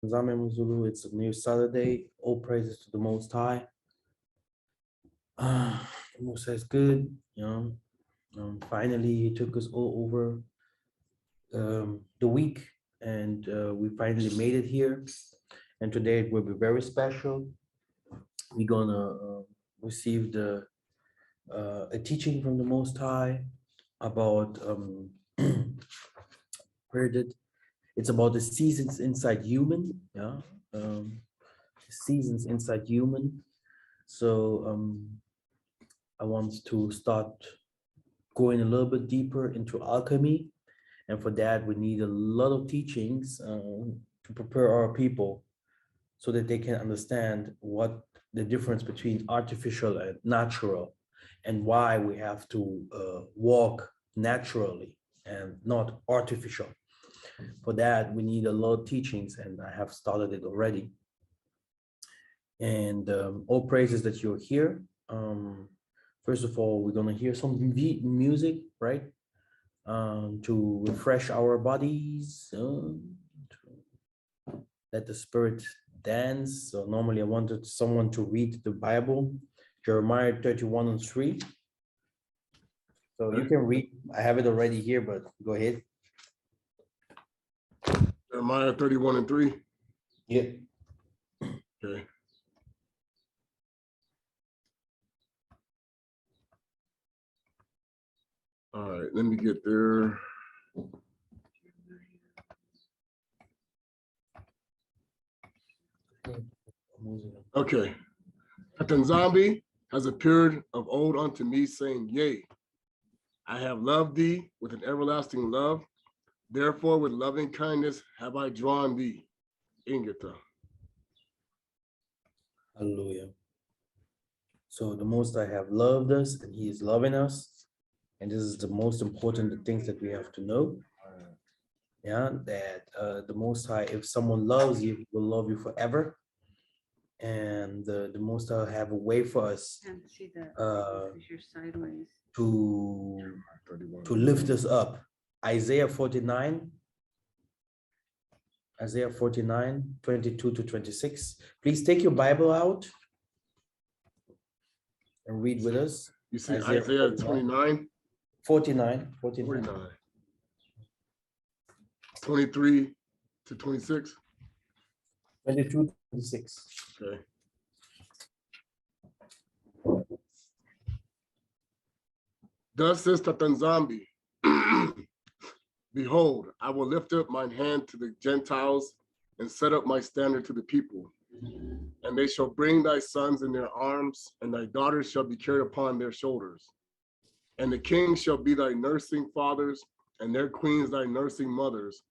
Zulu, it's a new Saturday. All praises to the Most High. The Most High is good, you know. Finally, He took us all over the week, and we finally made it here. And today it will be very special. We're gonna receive a teaching from the Most High about where did it's about the seasons inside human, yeah, seasons inside human. So I want to start going a little bit deeper into alchemy, and for that we need a lot of teachings to prepare our people so that they can understand what the difference between artificial and natural, and why we have to walk naturally and not artificial. For that, we need a lot of teachings, and I have started it already. And all praises that you're here. First of all, we're gonna hear some music, right? To refresh our bodies, to let the spirit dance. So normally I wanted someone to read the Bible, Jeremiah 31:3. So you can read, I have it already here, but go ahead. Jeremiah 31:3. Yeah. Okay. All right, let me get there. Okay. Tanzambi has appeared of old unto me, saying, Yea, I have loved thee with an everlasting love. Therefore, with loving kindness have I drawn thee. Ingita. Hallelujah. So the Most I have loved us, and He is loving us. And this is the most important things that we have to know. Yeah, that the Most High, if someone loves you, He will love you forever. And the Most High have a way for us to lift us up. Isaiah 49, 22-26. Please take your Bible out and read with us. You see Isaiah 29? 49. 23 to 26. 22-26. Okay. Thus says Tatanzambi, Behold, I will lift up mine hand to the Gentiles and set up my standard to the people. And they shall bring thy sons in their arms, and thy daughters shall be carried upon their shoulders. And the kings shall be thy nursing fathers, and their queens thy nursing mothers.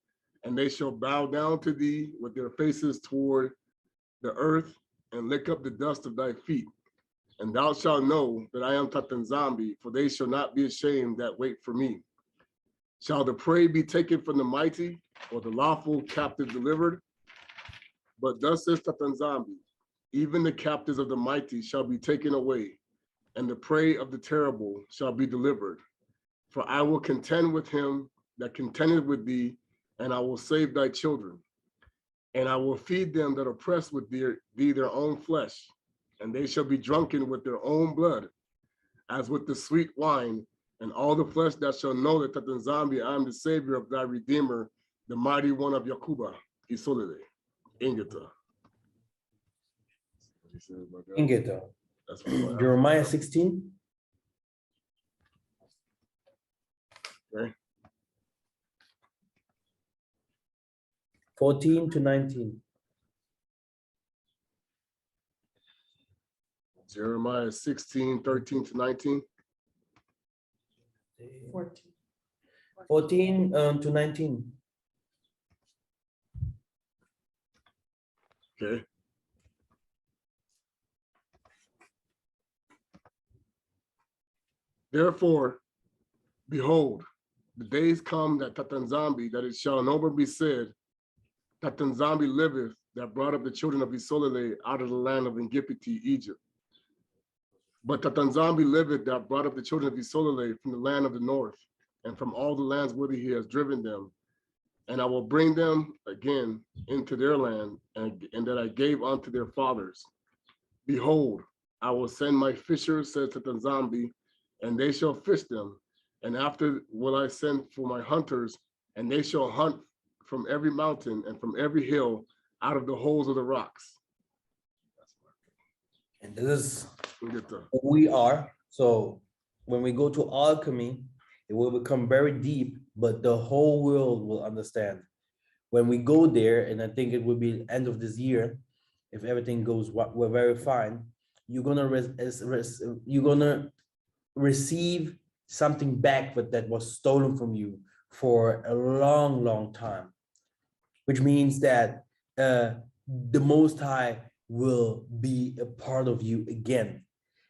And they shall bow down to thee with their faces toward the earth, and lick up the dust of thy feet. And thou shalt know that I am Tatanzambi, for they shall not be ashamed that wait for me. Shall the prey be taken from the mighty, or the lawful captive delivered? But thus says Tatanzambi, even the captives of the mighty shall be taken away, and the prey of the terrible shall be delivered. For I will contend with him that contended with thee, and I will save thy children. And I will feed them that oppress with thee their own flesh, and they shall be drunken with their own blood, as with the sweet wine, and all the flesh that shall know that Tatanzambi, I am the Savior of thy Redeemer, the mighty one of Yakuba, Isolele, Ingeta. Ingeta. Jeremiah 16. Okay. 14-19. Jeremiah 16, 13-19. 14-19. Okay. Therefore, behold, the days come that Tatanzambi, that it shall no more be said, Tatanzambi liveth, that brought up the children of Isolele out of the land of Ingipiti, Egypt. But Tatanzambi liveth, that brought up the children of Isolele from the land of the north, and from all the lands whither he has driven them, and I will bring them again into their land, and that I gave unto their fathers. Behold, I will send my fishers, said to the zombie, and they shall fish them. And after will I send for my hunters, and they shall hunt from every mountain and from every hill out of the holes of the rocks. And this is We get the who we are. So when we go to alchemy, it will become very deep, but the whole world will understand. When we go there, and I think it will be end of this year, if everything goes we're very fine, you're gonna receive something back that was stolen from you for a long, long time, which means that the Most High will be a part of you again.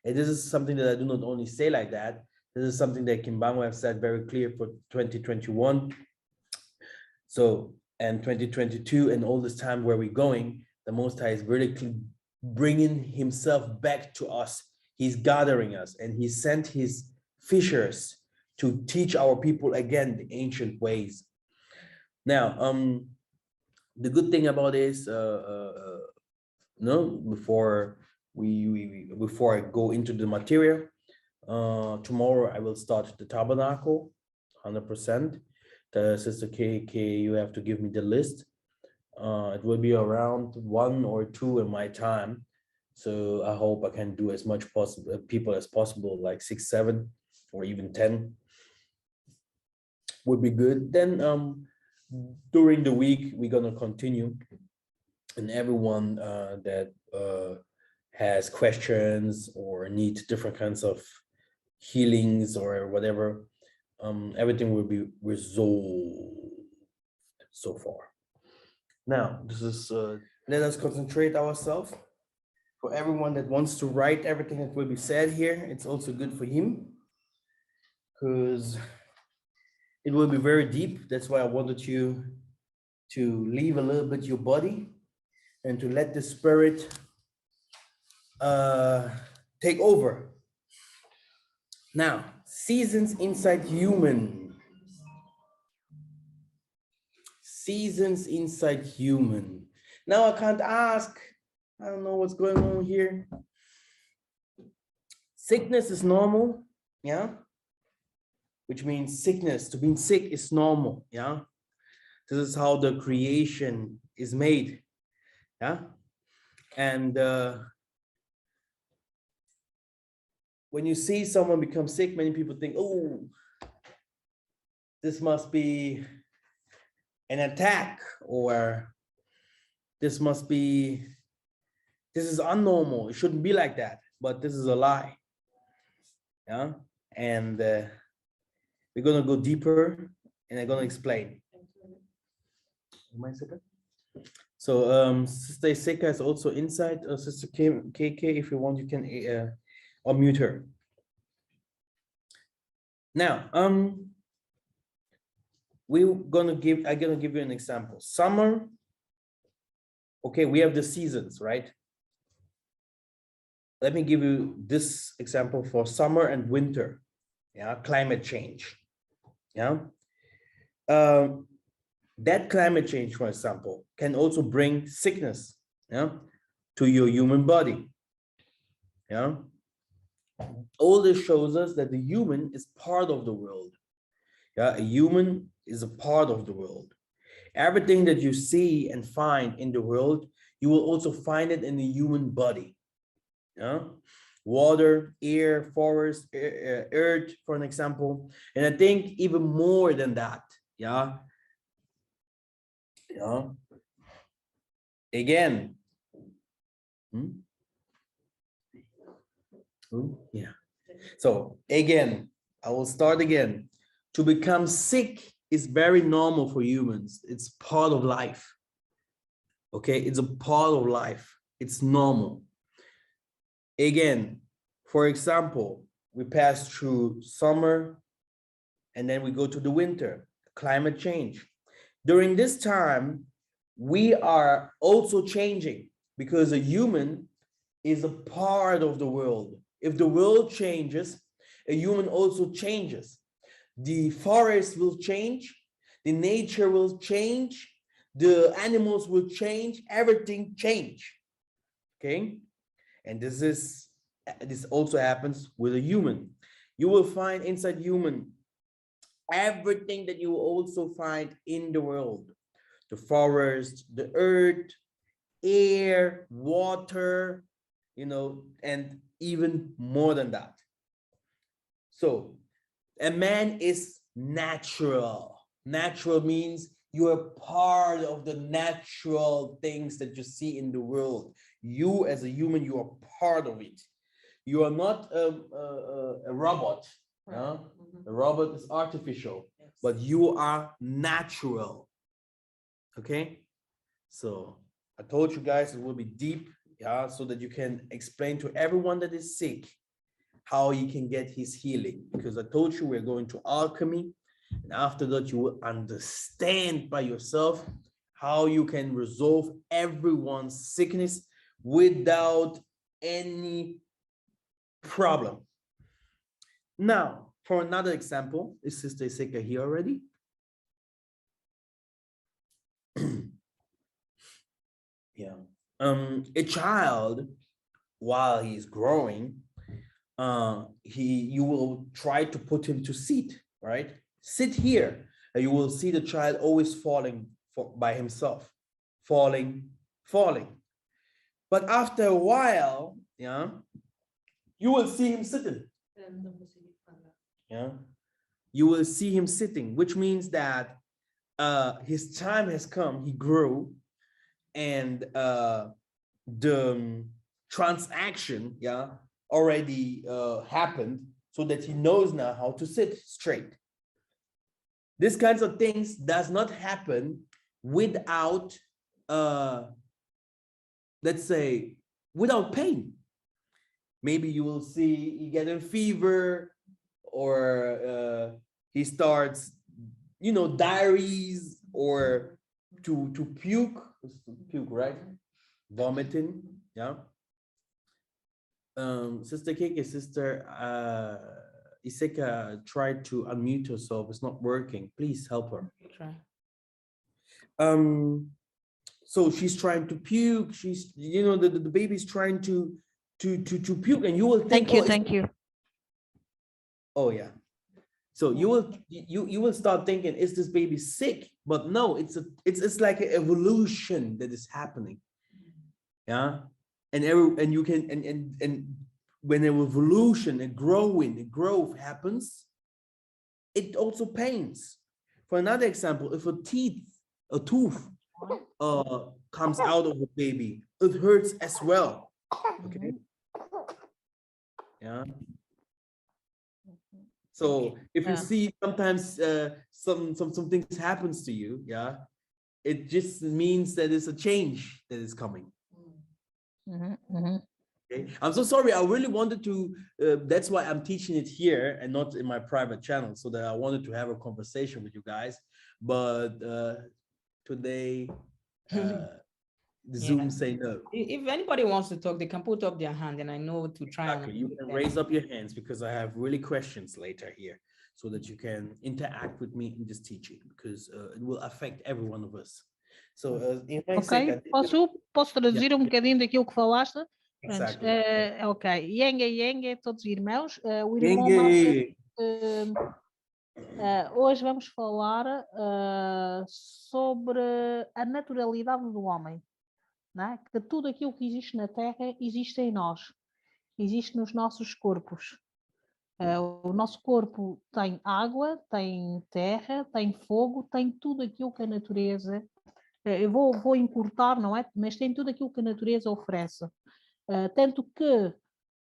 And this is something that I do not only say like that. This is something that Kimbango have said very clear for 2021. So, and 2022 and all this time where we're going, the Most High is really bringing himself back to us. He's gathering us, and he sent his fishers to teach our people again the ancient ways. Now, the good thing about this, before before I go into the material, tomorrow I will start the tabernacle, 100%. Sister KK, you have to give me the list. It will be around 1 or 2 in my time. So I hope I can do as much people as possible, like 6, 7, or even 10 would be good. Then during the week, we're gonna continue, and everyone that has questions or needs different kinds of healings or whatever, everything will be resolved so far. Now, this is let us concentrate ourselves. For everyone that wants to write everything that will be said here, it's also good for him, because it will be very deep. That's why I wanted you to leave a little bit your body and to let the Spirit take over. Now, seasons inside human. Seasons inside human. Now I can't ask. I don't know what's going on here. Sickness is normal, yeah? Which means sickness, to being sick is normal, yeah? This is how the creation is made, yeah? And when you see someone become sick, many people think, oh, this must be an attack, or this is unnormal. It shouldn't be like that, but this is a lie. Yeah, and we're gonna go deeper, and I'm gonna explain. So Sister Iseka is also inside. Sister KK, if you want, you can unmute her. Now, I'm gonna give you an example. Summer. Okay, we have the seasons, right? Let me give you this example for summer and winter. Yeah, climate change. Yeah, that climate change, for example, can also bring sickness, yeah, to your human body. Yeah, all this shows us that the human is part of the world. Yeah, a human is a part of the world. Everything that you see and find in the world, you will also find it in the human body. Yeah, water, air, forest, earth, for an example. And I think even more than that. Yeah. Yeah. Again. Yeah. So again, I will start again. To become sick is very normal for humans. It's part of life. Okay, it's a part of life. It's normal. Again, for example, we pass through summer and then we go to the winter, climate change. During this time, we are also changing because a human is a part of the world. If the world changes, a human also changes. The forest will change, The nature will change. The animals will change. Everything change. Okay? And this also happens with a human. You will find inside human everything that you will also find in the world. The forest, the earth, air, water, you know, and even more than that. So a man is natural. Natural means you are part of the natural things that you see in the world. You as a human, you are part of it. You are not a robot. Yeah? A robot is artificial, but you are natural. Okay? So I told you guys it will be deep, yeah, so that you can explain to everyone that is sick how he can get his healing. Because I told you we're going to alchemy, and after that you will understand by yourself how you can resolve everyone's sickness without any problem. Now, for another example, is Sister Iseka here already? Yeah. A child, while he's growing, you will try to put him to sit, right? Sit here, and you will see the child always falling by himself, falling. But after a while, yeah, you will see him sitting. Yeah, you will see him sitting, which means that his time has come. He grew, and the transaction, yeah, already happened, so that he knows now how to sit straight. These kinds of things does not happen without, let's say, without pain. Maybe you will see he get a fever, or he starts, you know, diaries, or to puke, right? Vomiting, yeah. Sister Keke, Sister Iseka tried to unmute herself. It's not working. Please help her. Try. So she's trying to puke. She's, you know, the baby's trying to puke, and you will think, Thank you. oh yeah. So you will start thinking, is this baby sick? But no, it's like an evolution that is happening. Yeah. And you can, and when an evolution, a growth happens, it also pains. For another example, if a tooth comes out of a baby, it hurts as well. Okay. Yeah. So if you see sometimes some things happens to you, yeah, it just means that it's a change that is coming. Okay. I'm so sorry. I really wanted to, that's why I'm teaching it here and not in my private channel, so that I wanted to have a conversation with you guys. But today, the Zoom say no. If anybody wants to talk, they can put up their hand, and I know to try. Exactly. You can raise up your hands, because I have really questions later here, so that you can interact with me in this teaching, because it will affect every one of us. So, Ok, posso traduzir um bocadinho daquilo que falaste? Exactly. Ok, Yenga, todos irmãos. O irmão Massa, hoje vamos falar sobre a naturalidade do homem, não é? Que tudo aquilo que existe na Terra existe em nós, existe nos nossos corpos. O nosso corpo tem água, tem terra, tem fogo, tem tudo aquilo que a natureza... Eu vou encurtar, não é? Mas tem tudo aquilo que a natureza oferece. Tanto que,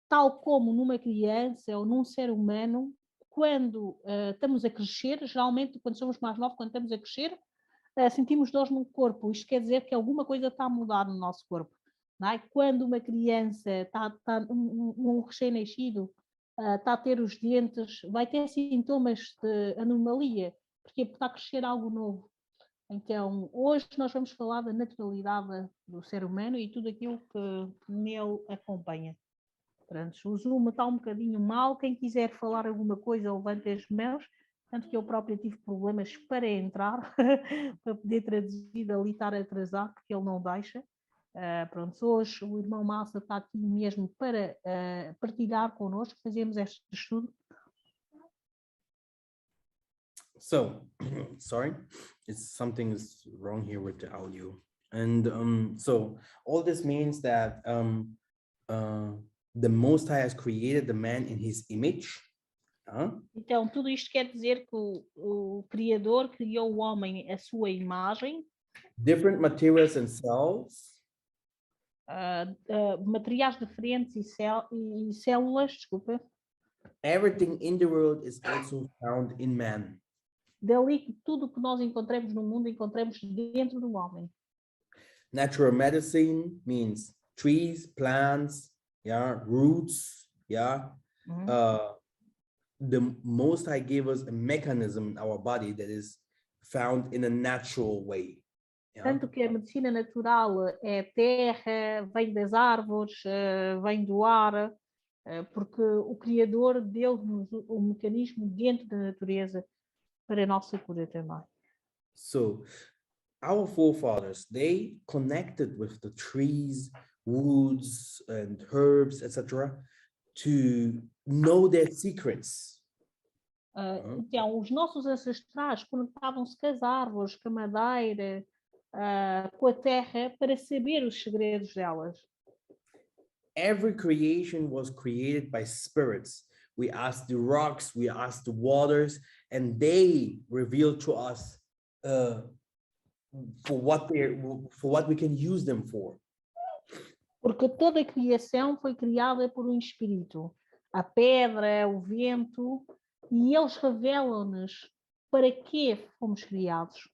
tal como numa criança ou num ser humano, quando estamos a crescer, geralmente quando somos mais novos, quando estamos a crescer, sentimos dores no corpo. Isto quer dizer que alguma coisa está a mudar no nosso corpo. Não é? Quando uma criança, um recém-nascido, está a ter os dentes, vai ter sintomas de anomalia. Porquê? Porque está a crescer algo novo. Então, hoje nós vamos falar da naturalidade do ser humano e tudo aquilo que nele acompanha. Pronto, o Zoom está um bocadinho mal. Quem quiser falar alguma coisa, levante as mãos. Tanto que eu própria tive problemas para entrar, para poder traduzir, ali estar atrasado, porque ele não deixa. Pronto, hoje o irmão Massa está aqui mesmo para partilhar connosco, fazemos este estudo. So, sorry, something is wrong here with the audio. And so all this means that the Most High has created the man in his image. Então, tudo isto quer dizer que o Criador criou o homem à sua imagem. Different materials and cells. Materiais diferentes e células, desculpa. Everything in the world is also found in man. Dali que tudo que nós encontramos no mundo, encontramos dentro do homem. Natural medicine means trees, plants, yeah, roots, yeah. The Most High gave us a mechanism in our body that is found in a natural way. Yeah? Tanto que a medicina natural é terra, vem das árvores, vem do ar, porque o Criador deu-nos o mecanismo dentro da natureza para a nossa cura também. So, our forefathers, they connected with the trees, woods, and herbs, etc., to know their secrets. Então, os nossos ancestrais conectavam-se com as árvores, com a madeira, com a terra, para saber os segredos delas. Every creation was created by spirits. We asked the rocks, we asked the waters, and they revealed to us for what we can use them for. Porque toda a criação foi criada por um espírito, a pedra, o vento, e eles revelam-nos para que fomos criados.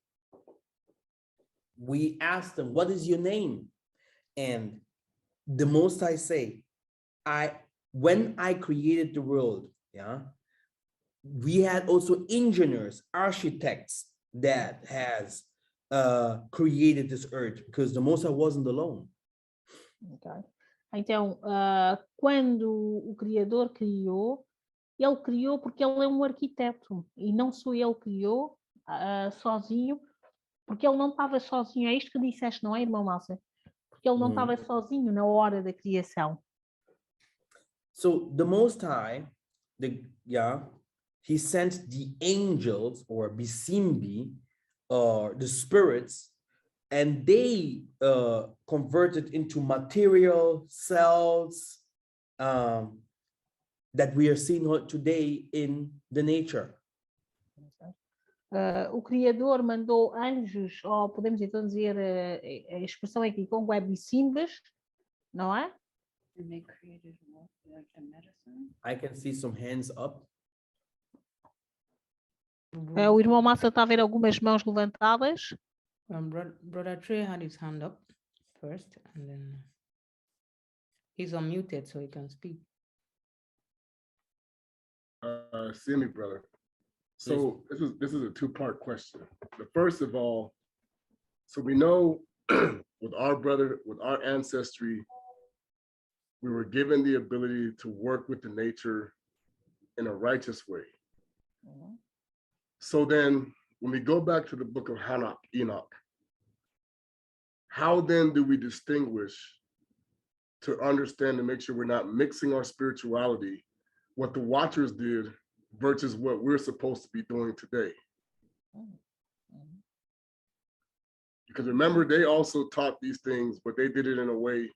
We asked them, "What is your name?" And the Most High say, when I created the world, yeah, we had also engineers, architects that has created this earth, because the Most High wasn't alone. Okay. Então, quando o Criador criou, ele criou porque ele é um arquiteto, e não só ele criou sozinho, porque ele não estava sozinho. É isto que disseste, não é, irmão Massa? Porque ele não estava sozinho na hora da criação. So the Most High, he sent the angels, or bisimbi, or the spirits, and they converted into material cells that we are seeing today in the nature. O Criador mandou anjos, ou podemos então dizer, a expressão aqui com bissimbas, não é? And they created what, like the medicine? I can see some hands up. O irmão Massa está a ver algumas mãos levantadas. Brother Trey had his hand up first, and then he's unmuted so he can speak. See me, brother. So this is a two-part question. The first of all, so we know with our ancestry, we were given the ability to work with the nature in a righteous way. So then when we go back to the book of Enoch, how then do we distinguish to understand and make sure we're not mixing our spirituality, what the watchers did versus what we're supposed to be doing today? Because remember, they also taught these things, but they did it in a way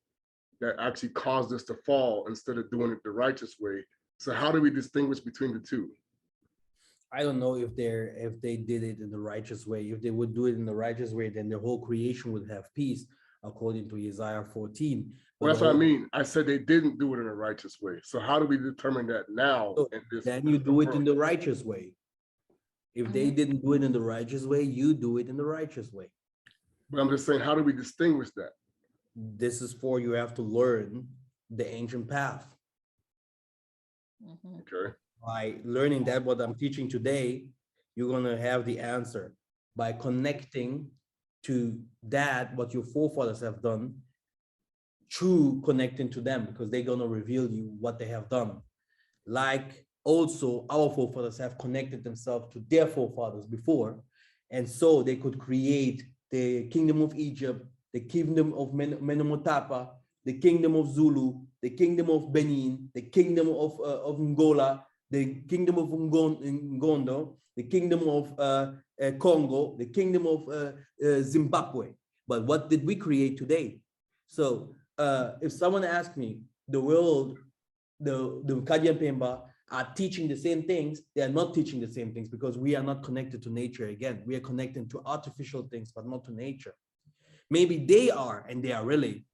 that actually caused us to fall instead of doing it the righteous way. So how do we distinguish between the two? I don't know if they did it in the righteous way. If they would do it in the righteous way, then the whole creation would have peace, according to Isaiah 14. Well, that's what I mean. I said they didn't do it in a righteous way. So how do we determine that now? So then you do it in the righteous way. If they didn't do it in the righteous way, you do it in the righteous way. But I'm just saying, how do we distinguish that? This is for you have to learn the ancient path. Okay. By learning that, what I'm teaching today, you're going to have the answer by connecting to that, what your forefathers have done, through connecting to them, because they're going to reveal you what they have done. Like also our forefathers have connected themselves to their forefathers before, and so they could create the kingdom of Egypt, the kingdom of Menomotapa, the kingdom of Zulu, the kingdom of Benin, the kingdom of Angola, the kingdom of Ngondo, the kingdom of Congo, the kingdom of Zimbabwe. But what did we create today? So if someone asks me, the world, the Kadia Pemba are teaching the same things, they are not teaching the same things because we are not connected to nature again. We are connected to artificial things, but not to nature. Maybe they are, and they are really,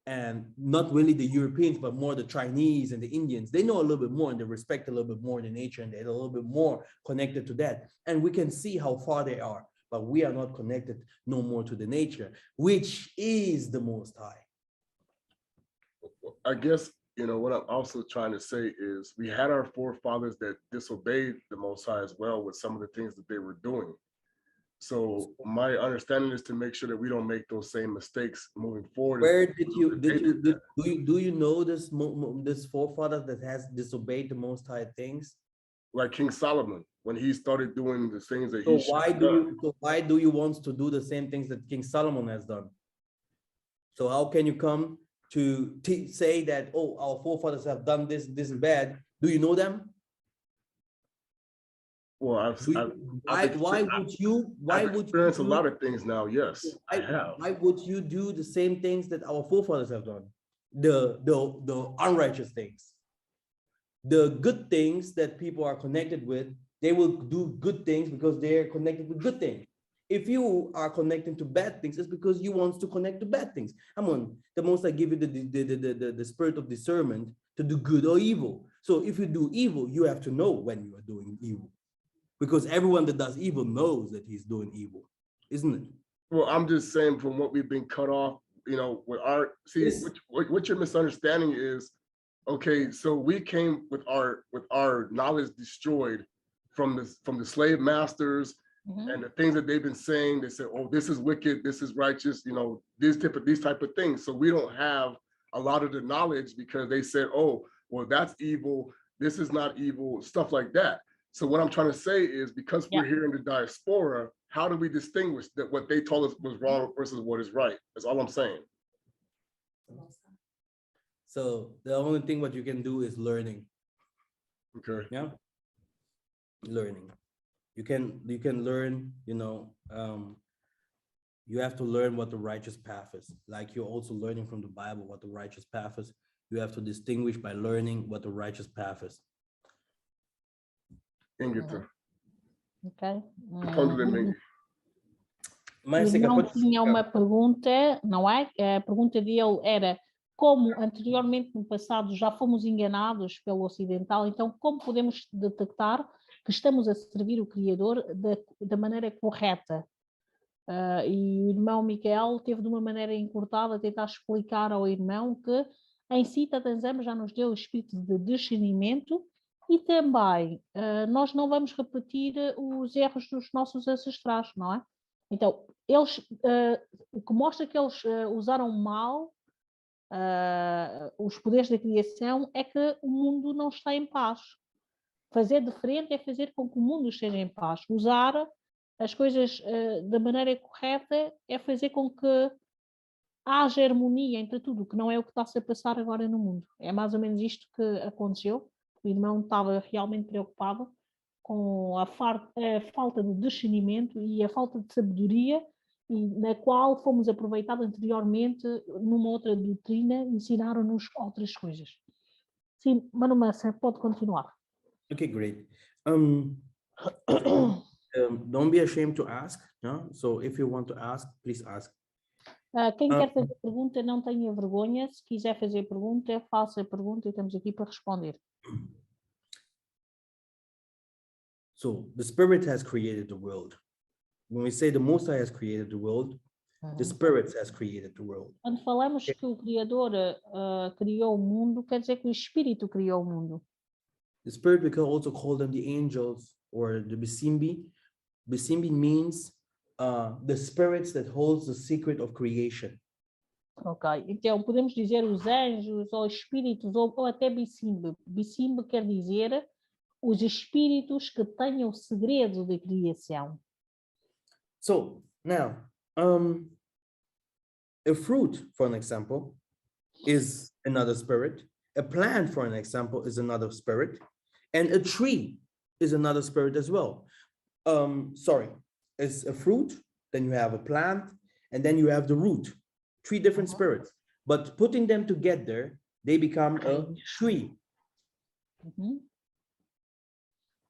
and not really the Europeans, but more the Chinese and the Indians. They know a little bit more and they respect a little bit more the nature and they're a little bit more connected to that. And we can see how far they are, but we are not connected no more to the nature, which is the Most High. I guess, you know, what I'm also trying to say is we had our forefathers that disobeyed the Most High as well with some of the things that they were doing. So my understanding is to make sure that we don't make those same mistakes moving forward. Where do you know this forefather that has disobeyed the Most High things? Like King Solomon, when he started doing the things that So why do you want to do the same things that King Solomon has done? So how can you come to say that, oh, our forefathers have done this bad? Do you know them? Well, why would you experience a lot of things now? Yes, I have. Why would you do the same things that our forefathers have done? The unrighteous things, the good things that people are connected with, they will do good things because they are connected with good things. If you are connecting to bad things, it's because you want to connect to bad things. Come on, the Most I give you the spirit of discernment to do good or evil. So if you do evil, you have to know when you are doing evil. Because everyone that does evil knows that he's doing evil, isn't it? Well, I'm just saying from what we've been cut off, you know, with our, see, yes. What your misunderstanding is, okay, so we came with our knowledge destroyed from the slave masters and the things that they've been saying. They said, oh, this is wicked, this is righteous, you know, these type of things. So we don't have a lot of the knowledge because they said, oh, well, that's evil, this is not evil, stuff like that. So what I'm trying to say is because we're here in the diaspora, how do we distinguish that what they told us was wrong versus what is right? That's all I'm saying. So the only thing what you can do is learning. Okay. Yeah. Learning. You can learn, you know, you have to learn what the righteous path is. Like you're also learning from the Bible what the righteous path is. You have to distinguish by learning what the righteous path is. Ok. Mas não tinha uma pergunta, não é? A pergunta dele era como anteriormente no passado já fomos enganados pelo ocidental, então como podemos detectar que estamos a servir o Criador da maneira correta? E o irmão Mikhael teve de uma maneira encurtada a tentar explicar ao irmão que em si Tatanzama já nos deu o espírito de discernimento. E também, nós não vamos repetir os erros dos nossos ancestrais, não é? Então, eles, o que mostra que eles usaram mal os poderes da criação é que o mundo não está em paz. Fazer diferente é fazer com que o mundo esteja em paz. Usar as coisas da maneira correta é fazer com que haja harmonia entre tudo, que não é o que está-se a passar agora no mundo. É mais ou menos isto que aconteceu. O irmão estava realmente preocupado com a falta de discernimento e a falta de sabedoria, e na qual fomos aproveitados anteriormente numa outra doutrina, ensinaram-nos outras coisas. Sim, Mano Massa, pode continuar. Okay, great. Don't be ashamed to ask. No? So if you want to ask, please ask. Quem quer fazer pergunta, não tenha vergonha. Se quiser fazer pergunta, faça a pergunta e estamos aqui para responder. So the Spirit has created the world. When we say the Most High has created the world, the Spirit has created the world. Quando falamos que o Criador criou o mundo, quer dizer que o Espírito criou o mundo. The Spirit, we can also call them the angels or the Bisimbi. Bisimbi means the spirits that holds the secret of creation. Ok, então podemos dizer os anjos ou espíritos ou até Bisimbi. Bisimbi quer dizer os espíritos que têm o segredo da criação. So now, a fruit, for an example, is another spirit. A plant, for an example, is another spirit. And a tree is another spirit as well. Sorry, it's a fruit, then you have a plant, and then you have the root. 3 different spirits. But putting them together, they become a tree.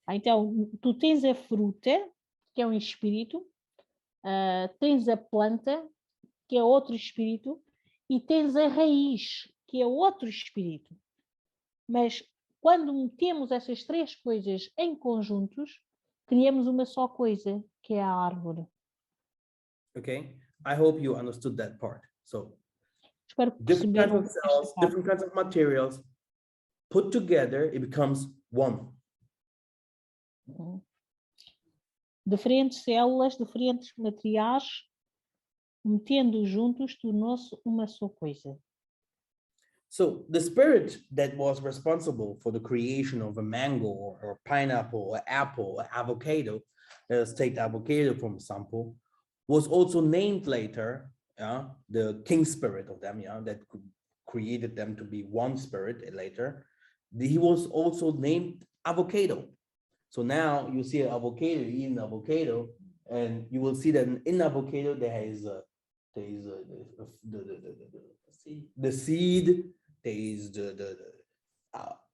Então, tu tens a fruta, que é um espírito, tens a planta, que é outro espírito, e tens a raiz, que é outro espírito. Mas quando metemos essas 3 coisas em conjuntos, criamos uma só coisa, que é a árvore. Okay, I hope you understood that part. So Espero que different kinds perceberam of cells, esta parte. different kinds of materials, put together, it becomes one. Diferentes células, diferentes materiais, metendo juntos, tornou-se uma só coisa. So the spirit that was responsible for the creation of a mango or pineapple or apple or avocado, let's take the avocado for example, was also named later, the king spirit of them, that created them to be one spirit later. He was also named avocado. So now you see an avocado, you eat an avocado, and you will see that in avocado there is the seed, there is the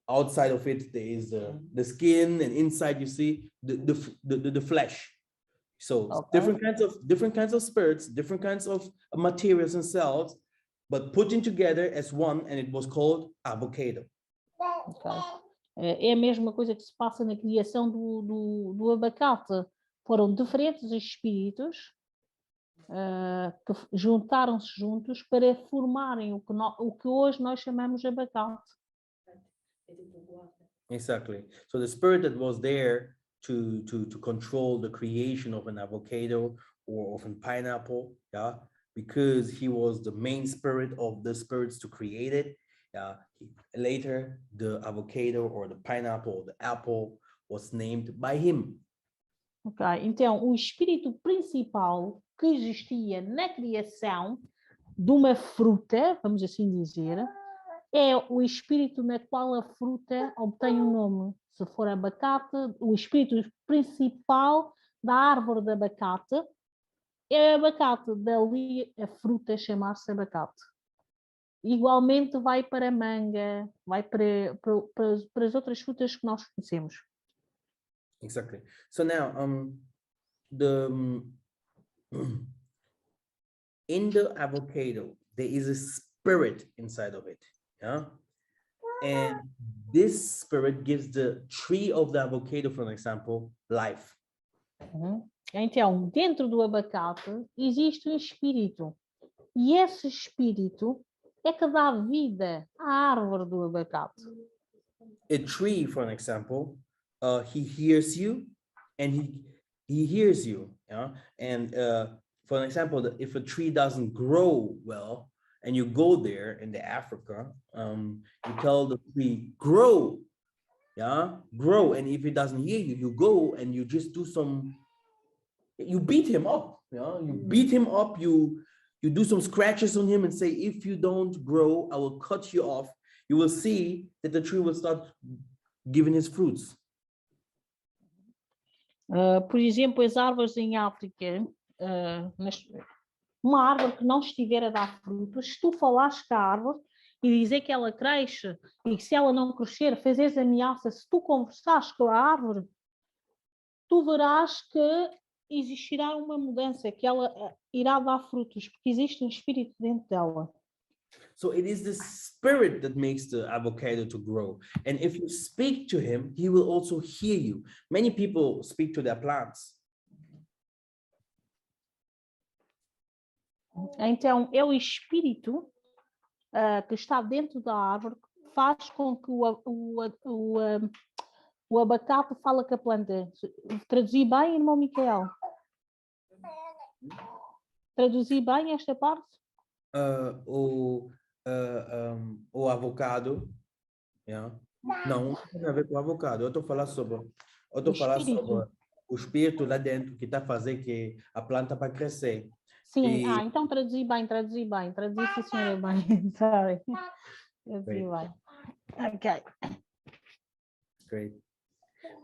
outside of it, there is the skin, and inside you see the flesh. So different kinds of spirits, different kinds of materials and cells, but putting together as one, and it was called avocado. Okay. É a mesma coisa que se passa na criação do abacate. Foram diferentes espíritos que juntaram-se juntos para formarem o que hoje nós chamamos de abacate. Exactly. So the spirit that was there to control the creation of an avocado or of a pineapple, because he was the main spirit of the spirits to create it. Later, the avocado or the pineapple or the apple was named by him. Ok, então o espírito principal que existia na criação de uma fruta, vamos assim dizer, é o espírito na qual a fruta obtém um nome. Se for abacate, o espírito principal da árvore de abacate é abacate, dali a fruta chamar-se abacate. Igualmente vai para a manga, vai para as outras frutas que nós conhecemos. Exactly. So now, in the avocado, there is a spirit inside of it, and this spirit gives the tree of the avocado, for example, life. Então, dentro do abacate existe um espírito, e esse espírito é que dá vida à árvore do abacate. A tree, for example, he hears you, and he hears you, and for example, if a tree doesn't grow well, and you go there in the Africa, you tell the tree, grow, grow, and if it doesn't hear you, you go and you just do some, you beat him up, you beat him up, you do some scratches on him and say, if you don't grow, I will cut you off. You will see that the tree will start giving his fruits. Por exemplo, as árvores em África, uma árvore que não estiver a dar frutos, se tu falares com a árvore e dizer que ela cresce e que se ela não crescer, fazes ameaça, se tu conversares com a árvore, tu verás que existirá uma mudança, que ela irá dar frutos, porque existe um espírito dentro dela. So it is the spirit that makes the avocado to grow. And if you speak to him, he will also hear you. Many people speak to their plants. Então, é o espírito que está dentro da árvore que faz com que o abacate fale com a planta. Traduzi bem, irmão Mikhael? Traduzi bem esta parte? O avocado, Não, não tem a ver com avocado. Eu estou falando sobre, espírito. o espírito lá dentro que está fazendo que a planta para crescer. Sim, E então traduzi bem. Traduzi sim, senhora, bem. Sorry. Traduzi Great. bem. Ok. great.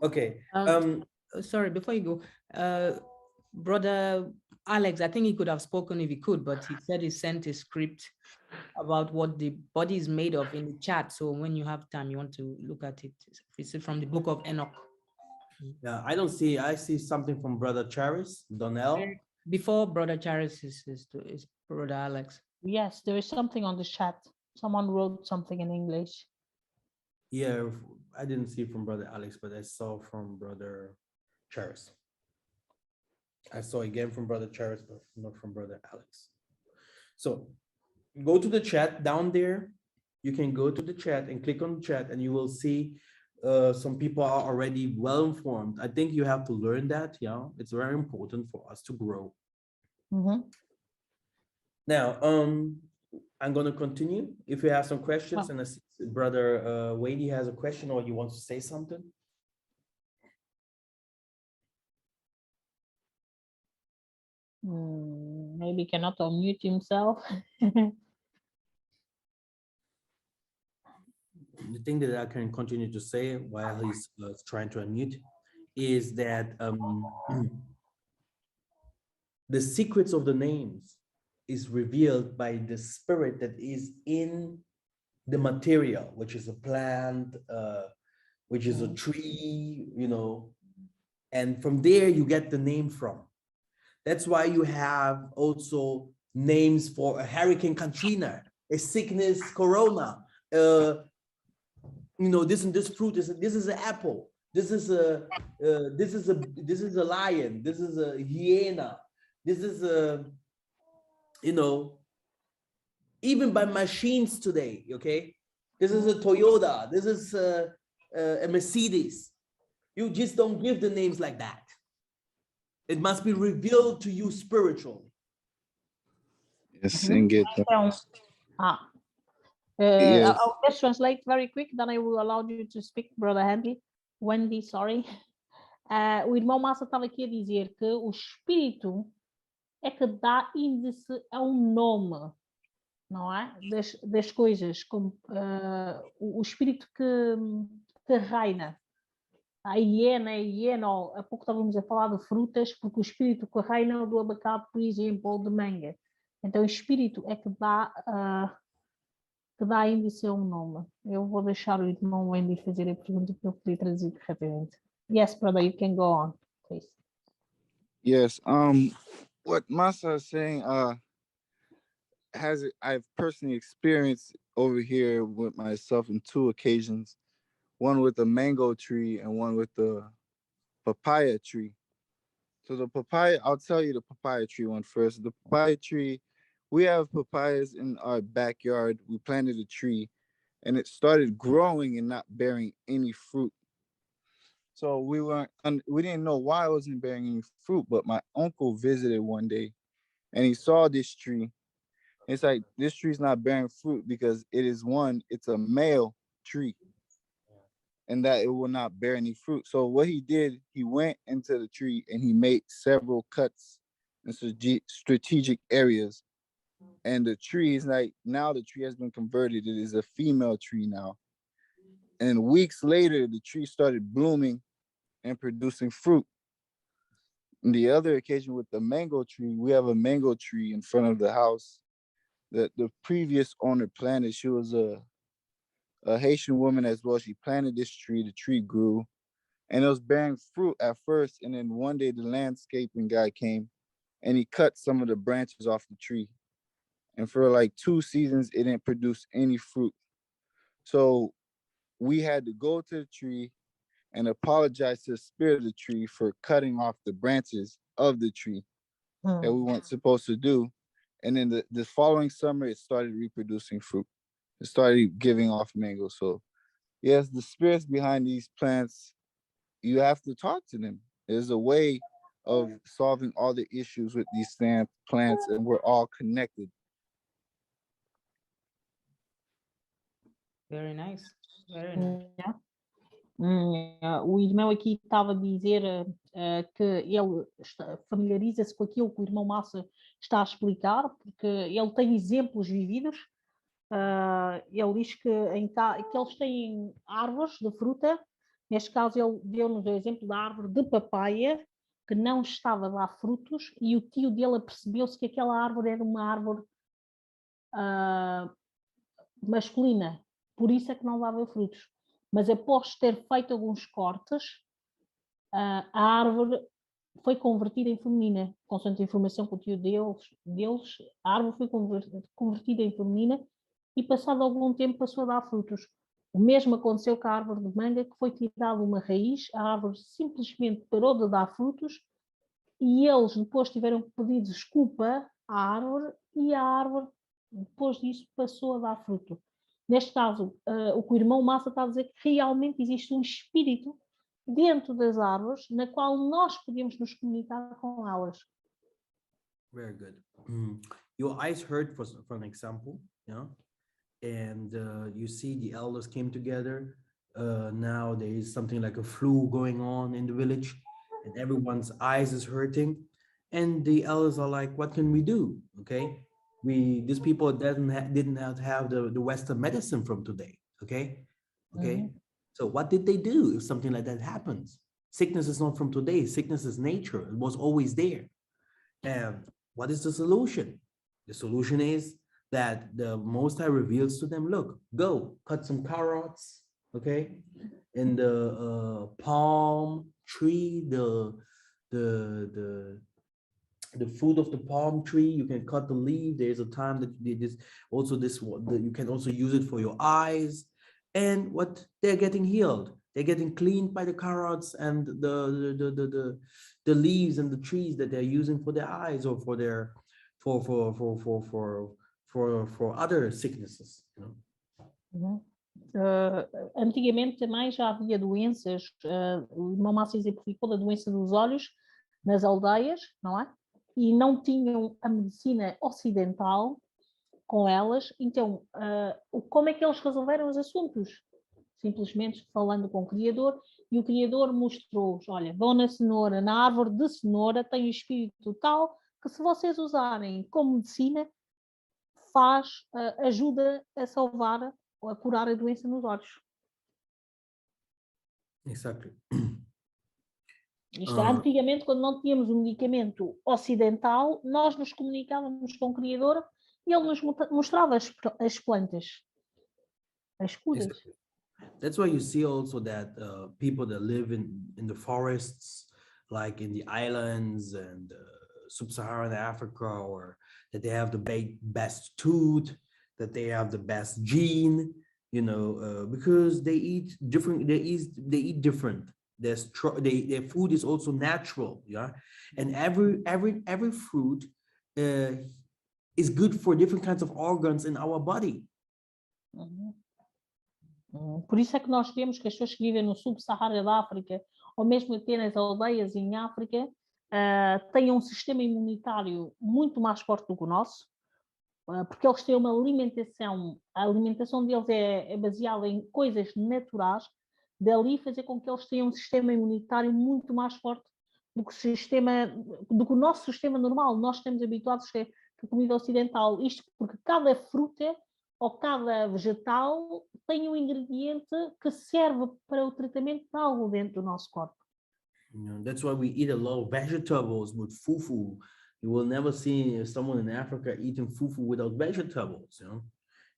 Okay. Sorry, before you go, Brother Alex, I think he could have spoken if he could, but he said he sent a script about what the body is made of in the chat. So when you have time, you want to look at it. It's from the book of Enoch. Yeah, I don't see. I see something from Brother Charis, Donnell. Before Brother Charis is Brother Alex. Yes, there is something on the chat. Someone wrote something in English. Yeah, I didn't see from Brother Alex, but I saw from Brother Charis. I saw again from Brother Charis, but not from Brother Alex. So go to the chat down there. You can go to the chat and click on the chat, and you will see some people are already well informed. I think you have to learn that. Yeah, it's very important for us to grow. Now, I'm going to continue. If you have some questions, and I see Brother Wadey has a question, or you want to say something. Maybe cannot unmute himself. The thing that I can continue to say while he's trying to unmute is that the secrets of the names is revealed by the spirit that is in the material, which is a plant, which is a tree, you know, and from there you get the name from. That's why you have also names for a Hurricane Katrina, a sickness Corona, you know, this and this fruit is this is an apple, this is a lion, this is a hyena, this is a, you know, even by machines today. Okay, this is a Toyota, this is a Mercedes. You just don't give the names like that. It must be revealed to you spiritually. Yes, and get Yes. I'll just translate very quick, then I will allow you to speak, Brother Wendy, sorry. O irmão Massa estava aqui a dizer que o espírito é que dá índice a um nome, não é? Das coisas, como o espírito que reina. A hiena, há pouco estávamos a falar de frutas, porque o espírito que reina do abacate, por exemplo, ou de manga. Então o espírito é que dá índice a um nome. Eu vou deixar o irmão Wendy fazer a pergunta para eu poder traduzir rapidamente. Yes, brother, you can go on, please. Yes. What Massa is saying, I've personally experienced over here with myself in 2 occasions, one with a mango tree and one with the papaya tree. So the papaya, I'll tell you the papaya tree one first. The papaya tree, we have papayas in our backyard. We planted a tree and it started growing and not bearing any fruit. So we didn't know why it wasn't bearing any fruit, but my uncle visited one day and he saw this tree. It's like, this tree's not bearing fruit because it's a male tree and that it will not bear any fruit. So what he did, he went into the tree and he made several cuts in strategic areas. And the tree is like, now the tree has been converted. It is a female tree now. And weeks later, the tree started blooming and producing fruit. And the other occasion with the mango tree, we have a mango tree in front of the house that the previous owner planted. She was a Haitian woman as well. She planted this tree, the tree grew, and it was bearing fruit at first. And then one day the landscaping guy came and he cut some of the branches off the tree. And for like 2 seasons, it didn't produce any fruit. So we had to go to the tree and apologize to the spirit of the tree for cutting off the branches of the tree that we weren't supposed to do. And then the following summer, it started reproducing fruit. It started giving off mangoes. So yes, the spirits behind these plants, you have to talk to them. There's a way of solving all the issues with these plants, and we're all connected. Very nice. Very nice. O irmão aqui estava a dizer que ele familiariza-se com aquilo que o irmão Massa está a explicar, porque ele tem exemplos vividos. Ele diz que eles têm árvores de fruta. Neste caso, ele deu-nos o exemplo da árvore de papaya, que não estava a dar frutos, e o tio dele apercebeu-se que aquela árvore era uma árvore masculina, por isso é que não dava frutos. Mas após ter feito alguns cortes, a árvore foi convertida em feminina. Consoante a informação que o tio deles, a árvore foi convertida em feminina e passado algum tempo passou a dar frutos. O mesmo aconteceu com a árvore de manga, que foi tirada uma raiz, a árvore simplesmente parou de dar frutos e eles depois tiveram que pedir desculpa à árvore e a árvore, depois disso, passou a dar fruto. Neste caso, o que o irmão Massa está a dizer que realmente existe um espírito dentro das árvores na qual nós podemos nos comunicar com elas. Very good. Your eyes heard for an example, yeah, and you see the elders came together. Now there is something like a flu going on in the village, and everyone's eyes is hurting, and the elders are like, "What can we do?" Okay, these people didn't have the Western medicine from today. Okay. So what did they do if something like that happens? Sickness is not from today. Sickness is nature. It was always there. And what is the solution? The solution is that the Most High reveals to them, look, go cut some carrots, okay? In the palm tree, the fruit of the palm tree, you can cut the leaf. There's a time that you can also use it for your eyes. And what they're getting healed, they're getting cleaned by the carrots and the leaves and the trees that they're using for their eyes or for their for other sicknesses, you know? Antigamente também já havia doenças, o irmão Massa exemplificou da doença dos olhos nas aldeias, não é? E não tinham a medicina ocidental com elas, então como é que eles resolveram os assuntos? Simplesmente falando com o Criador, e o Criador mostrou-os, olha, vão na cenoura, na árvore de cenoura tem o espírito tal, que se vocês usarem como medicina, ajuda a salvar ou a curar a doença nos olhos. Exactly. Isto antigamente, quando não tínhamos um medicamento ocidental, nós nos comunicávamos com o Criador e ele nos mostrava as plantas, as curas. Exactly. That's why you see also that people that live in the forests, like in the islands and sub-Saharan Africa, or that they have the best tooth, that they have the best gene, you know, because they eat different. They eat different. Their food is also natural, yeah, and every fruit is good for different kinds of organs in our body. Por isso é que nós vemos que as pessoas que vivem no sub-Saara da África, ou mesmo até nas aldeias em África, têm um sistema imunitário muito mais forte do que o nosso, porque eles têm uma alimentação, a alimentação deles é baseada em coisas naturais, dali fazer com que eles tenham um sistema imunitário muito mais forte do que o nosso sistema normal. Nós estamos habituados a comida ocidental, isto porque cada fruta ou cada vegetal tem um ingrediente que serve para o tratamento de algo dentro do nosso corpo. You know, that's why we eat a lot of vegetables with fufu. You will never see someone in Africa eating fufu without vegetables, you know.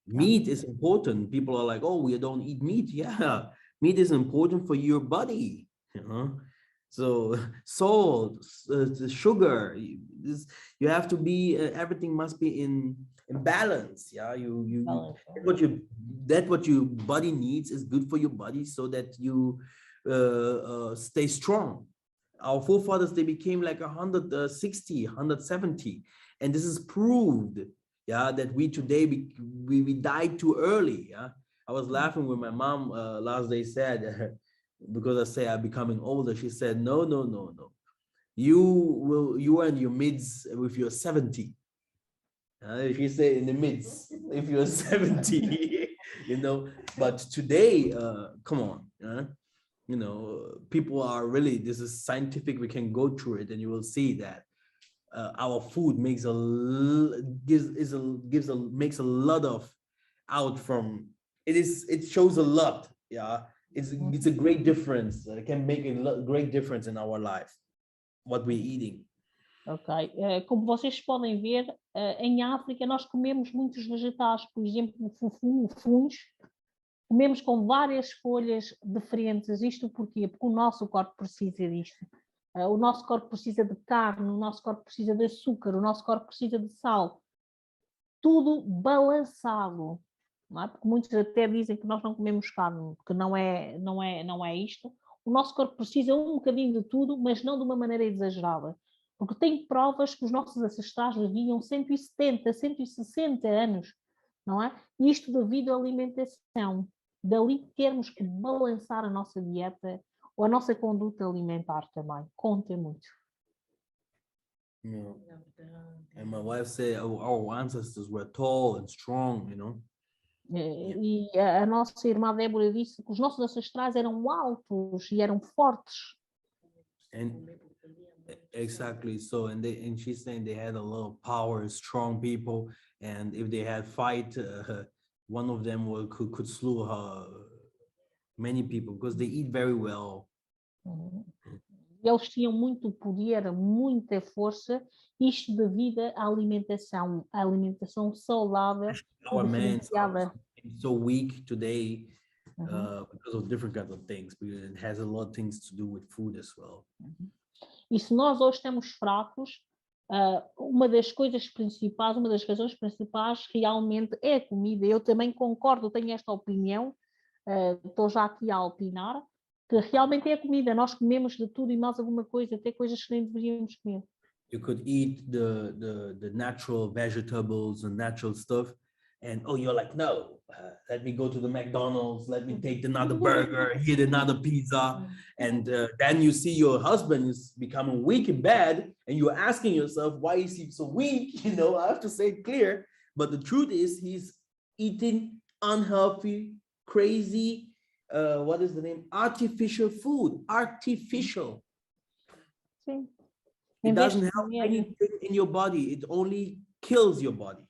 Meat is important. People are like, oh, we don't eat meat. Yeah, meat is important for your body, you know. So salt, sugar, you have to be, everything must be in balance. Yeah, what your body needs is good for your body so that you stay strong. Our forefathers, they became like 160, 170, and this is proved, yeah, that we today we died too early. Yeah, I was laughing when my mom last day said, because I say I'm becoming older, she said, no, you are in your mids with your 70. If you say in the midst, if you're 70, you know, but today, come on, you know, people are really, this is scientific, we can go through it and you will see that our food makes makes a lot of out from, it shows a lot, yeah. It's a great difference. It can make a great difference in our life, what we're eating. Ok, como vocês podem ver, em África nós comemos muitos vegetais, por exemplo, o fufu, o funs, comemos com várias folhas diferentes. Isto porquê? Porque o nosso corpo precisa disto. O nosso corpo precisa de carne, o nosso corpo precisa de açúcar, o nosso corpo precisa de sal. Tudo balançado. Não é? Porque muitos até dizem que nós não comemos carne, que não é isto. O nosso corpo precisa um bocadinho de tudo, mas não de uma maneira exagerada. Porque tem provas que os nossos ancestrais viviam 170, 160 anos, não é? E isto devido à alimentação. Dali termos que balançar a nossa dieta ou a nossa conduta alimentar também. Conta muito. Yeah. And my wife said, our ancestors were tall and strong, you know. E a nossa irmã Débora disse que os nossos ancestrais eram altos e eram fortes. And exactly, so and she's saying they had a lot of power, strong people, and if they had fight, one of them could slew many people because they eat very well. Eles tinham muito poder, muita força, isto devido à alimentação saudável. Our men are so weak today because of different kinds of things, because it has a lot of things to do with food as well. E se nós hoje estamos fracos, uma das coisas principais, uma das razões principais realmente é a comida. Eu também concordo, tenho esta opinião, estou já aqui a opinar, que realmente é a comida. Nós comemos de tudo e mais alguma coisa, até coisas que nem deveríamos comer. You could eat the natural vegetables and natural stuff, and you're like, no, let me go to the McDonald's, let me take another burger, eat another pizza, and then you see your husband is becoming weak in bed, and you're asking yourself, why is he so weak? You know, I have to say it clear, but the truth is he's eating unhealthy, crazy, what is the name? Artificial food, artificial. Sim. It doesn't help anything in your body, it only kills your body.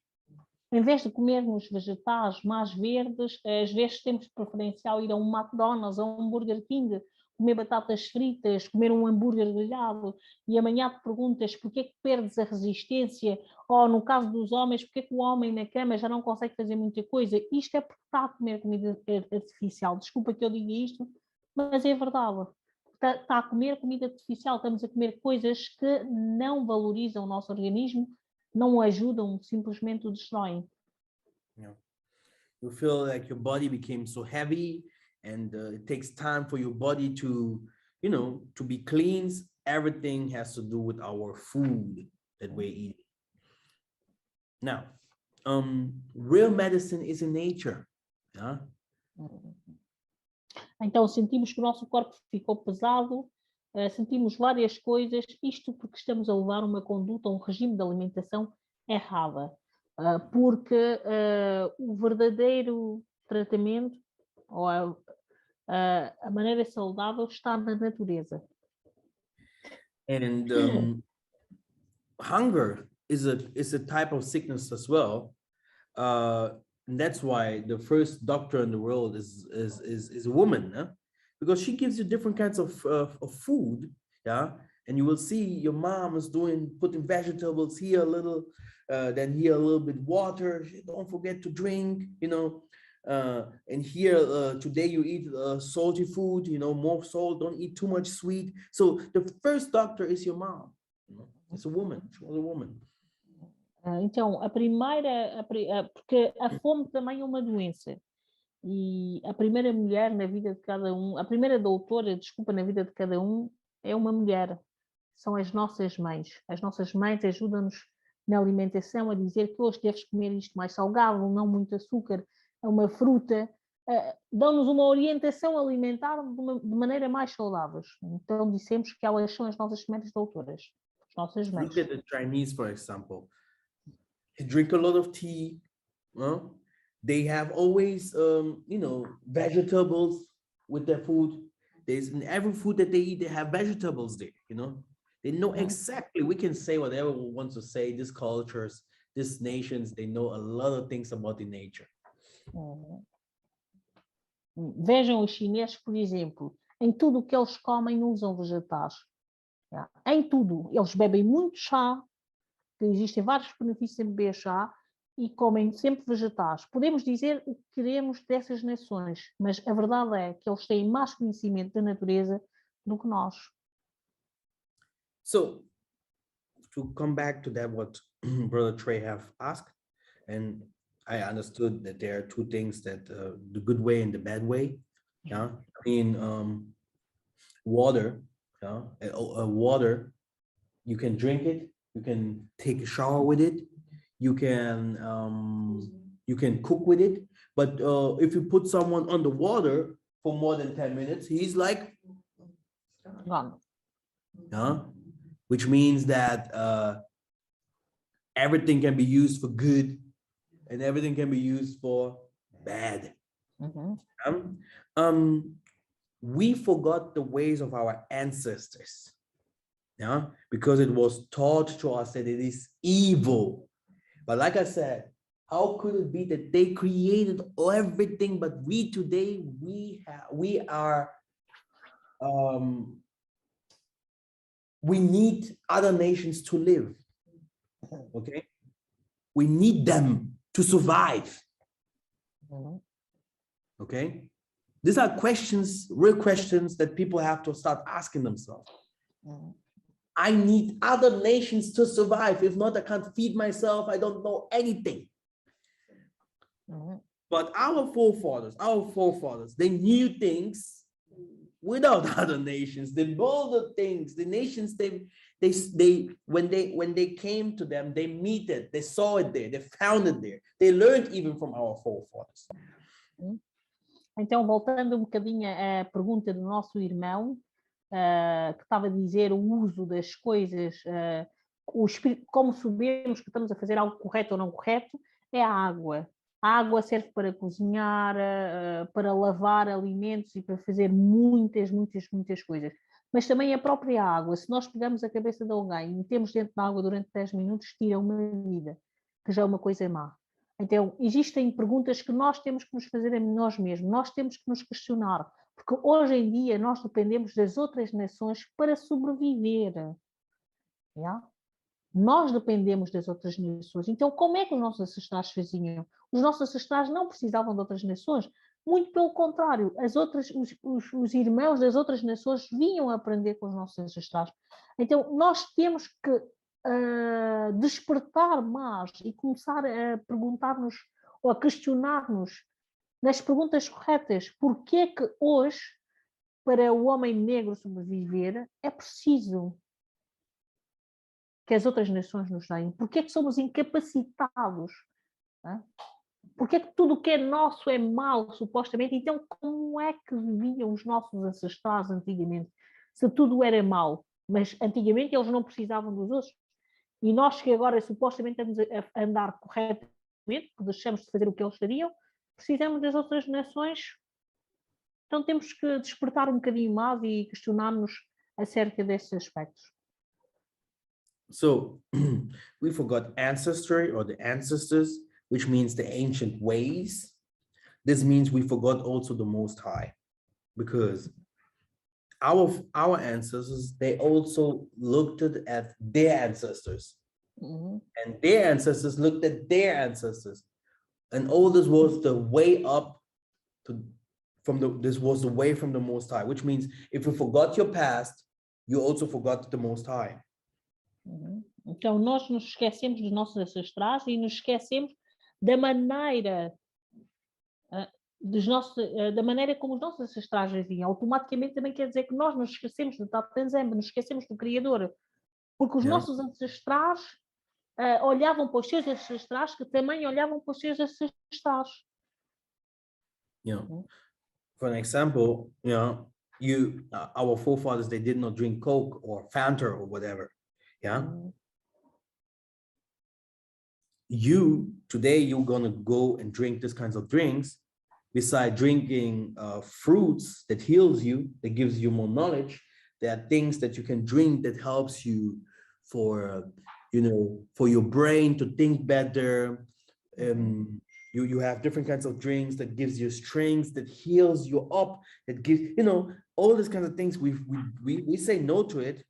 Em vez de comermos vegetais mais verdes, às vezes temos preferencial ir a um McDonald's, a um Burger King, comer batatas fritas, comer um hambúrguer grelhado, e amanhã te perguntas porquê que perdes a resistência, ou no caso dos homens, porquê que o homem na cama já não consegue fazer muita coisa. Isto é porque está a comer comida artificial. Desculpa que eu diga isto, mas é verdade. Está a comer comida artificial, estamos a comer coisas que não valorizam o nosso organismo, não o ajudam, simplesmente o destroem. Yeah. You feel like your body became so heavy, and it takes time for your body to, you know, to be cleansed. Everything has to do with our food that we're eating. Now, real medicine is in nature. Yeah? Então sentimos que o nosso corpo ficou pesado, sentimos várias coisas, isto porque estamos a levar uma conduta, um regime de alimentação errada, porque o verdadeiro tratamento ou a maneira saudável está na natureza. And hunger is a type of sickness as well. And that's why the first doctor in the world is a woman, huh? Because she gives you different kinds of food, yeah. And you will see your mom is putting vegetables here a little, then here a little bit water. Don't forget to drink, you know. And here today you eat salty food, you know, more salt. Don't eat too much sweet. So the first doctor is your mom. You know? It's a woman. She was a woman. Então, porque a fome também é uma doença, e a primeira mulher na vida de cada um, a primeira doutora, desculpa, na vida de cada um, é uma mulher, são as nossas mães. As nossas mães ajudam-nos na alimentação a dizer que hoje deves comer isto mais salgado, não muito açúcar, uma fruta, dão-nos uma orientação alimentar de maneira mais saudável. Então dissemos que elas são as nossas primeiras doutoras, as nossas mães. Look at the Chinese, for example. They drink a lot of tea. They have always, vegetables with their food. There's in every food that they eat, they have vegetables there, They know exactly, we can say whatever we want to say, these cultures, these nations, they know a lot of things about the nature. Vejam os chineses, por exemplo, em tudo o que eles comem usam vegetais. Em tudo. Eles bebem muito chá, que existem vários benefícios em beber chá, e comem sempre vegetais. Podemos dizer o que queremos dessas nações, mas a verdade é que eles têm mais conhecimento da natureza do que nós. So, to come back to that, what Brother Trey have asked, and I understood that there are two things, that the good way and the bad way. Yeah, water. Water, you can drink it, you can take a shower with it, you can cook with it, but if you put someone on the water for more than 10 minutes, he's like gone. Which means that everything can be used for good and everything can be used for bad. We forgot the ways of our ancestors, because it was taught to us that it is evil. But like I said, how could it be that they created everything, but we today, we need other nations to live, okay? We need them to survive, okay? These are questions, real questions that people have to start asking themselves. I need other nations to survive. If not, I can't feed myself. I don't know anything. But our forefathers, they knew things without other nations. They built the things. The nations, when they came to them, they meet it. They saw it there. They found it there. They learned even from our forefathers. Então, voltando um bocadinho à pergunta do nosso irmão, que estava a dizer o uso das coisas, como sabemos que estamos a fazer algo correto ou não correto, é a água. A água serve para cozinhar, para lavar alimentos e para fazer muitas coisas. Mas também a própria água, se nós pegamos a cabeça de alguém e metemos dentro da água durante 10 minutos, tira uma vida, que já é uma coisa má. Então, existem perguntas que nós temos que nos fazer a nós mesmos, nós temos que nos questionar, porque hoje em dia nós dependemos das outras nações para sobreviver. Nós dependemos das outras nações. Então, como é que os nossos ancestrais faziam? Os nossos ancestrais não precisavam de outras nações, muito pelo contrário, os irmãos das outras nações vinham aprender com os nossos ancestrais. Então, nós temos que despertar mais e começar a perguntar-nos ou a questionar-nos nas perguntas corretas. Porquê é que hoje, para o homem negro sobreviver, é preciso que as outras nações nos deem? Porquê é que somos incapacitados? Porquê é que tudo o que é nosso é mau, supostamente? Então, como é que viviam os nossos ancestrais antigamente? Se tudo era mau, mas antigamente eles não precisavam dos outros. E nós que agora supostamente estamos a andar corretamente, porque deixamos de fazer o que eles fariam, precisamos das outras nações. Então temos que despertar um bocadinho mais e questionar-nos acerca desses aspectos. So we forgot ancestry or the ancestors, which means the ancient ways. This means we forgot also the Most High, because our ancestors, they also looked at their ancestors, and their ancestors looked at their ancestors, and all this was the way up this was the way from the Most High, which means if you forgot your past, you also forgot the Most High. Então nós nos esquecemos dos nossos ancestrais e nos esquecemos da maneira da maneira como os nossos ancestrais viviam. Automaticamente também quer dizer que nós nos esquecemos do Tatanzembe, nos esquecemos do Criador, porque os nossos ancestrais olhavam para os seus ancestrais, que também olhavam para os seus ancestrais. For an example, our forefathers, they did not drink Coke or Fanta or whatever. today you're gonna go and drink these kinds of drinks. Beside drinking fruits that heals you, that gives you more knowledge, there are things that you can drink that helps you for, for your brain to think better. You have different kinds of drinks that gives you strength, that heals you up, that gives, all these kinds of things. We say no to it,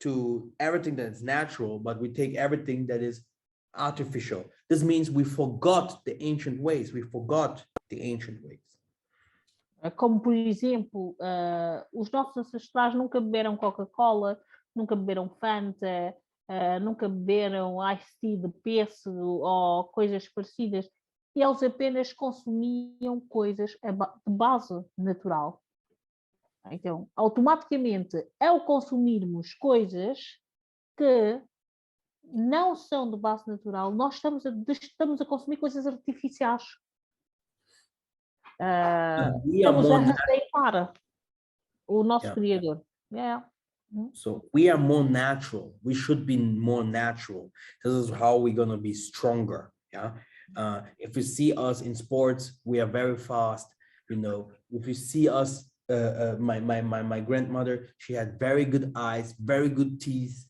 to everything that's natural, but we take everything that is artificial. This means we forgot the ancient ways. We forgot the ancient ways. Como, por exemplo, os nossos ancestrais nunca beberam Coca-Cola, nunca beberam Fanta, nunca beberam este de pêssego ou coisas parecidas. Eles apenas consumiam coisas de base natural. Então, automaticamente, ao consumirmos coisas que não são de base natural, nós estamos a consumir coisas artificiais. Estamos a rejeitar o nosso Criador. Yeah. So we are more natural. We should be more natural. This is how we're gonna be stronger. Yeah. If you see us in sports, we are very fast. If you see us, my grandmother, she had very good eyes, very good teeth.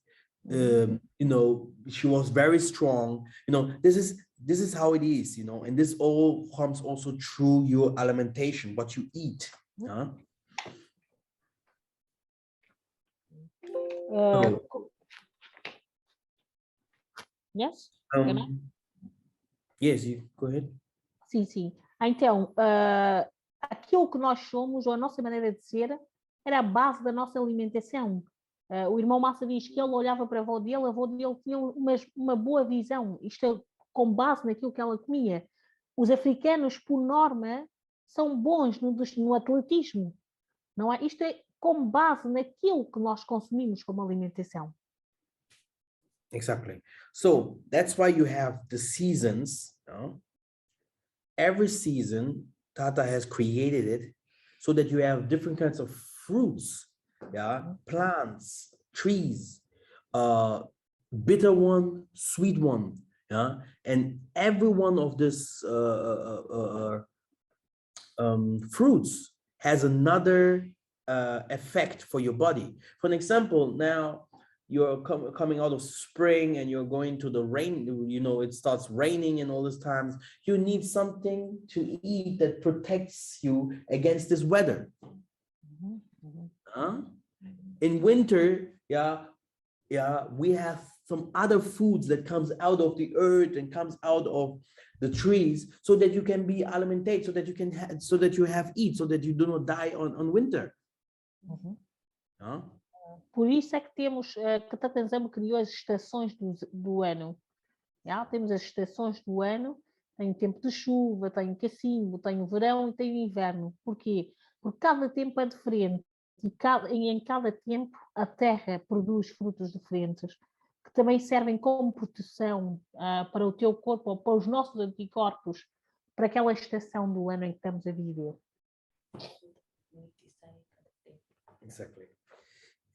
She was very strong. This is how it is, and this all comes also through your alimentation, what you eat. Yes? Yes, you go ahead. Sim. Então, aquilo que nós somos, ou a nossa maneira de ser, era a base da nossa alimentação. O irmão Massa diz que ele olhava para a avó dele tinha uma boa visão, isto é, com base naquilo que ela comia. Os africanos, por norma, são bons no atletismo, não é? Isto é com base naquilo que nós consumimos como alimentação. Exactly. So that's why you have the seasons. Every season, Tata has created it so that you have different kinds of fruits, plants, trees, bitter one, sweet one, and every one of these fruits has another effect for your body. For an example, now you're coming out of spring and you're going to the rain, it starts raining and all these times. You need something to eat that protects you against this weather. In winter, we have some other foods that comes out of the earth and comes out of the trees, so that you can be alimentate, so that you can so that you have eat, so that you do not die on winter. Por isso é que temos, que Tatanzamo criou as estações do ano. Temos as estações do ano, tem o tempo de chuva, tem o cacimbo, tem o verão e tem o inverno. Porquê? Porque cada tempo é diferente e em cada tempo a terra produz frutos diferentes, que também servem como proteção para o teu corpo ou para os nossos anticorpos, para aquela estação do ano em que estamos a viver. Exactly.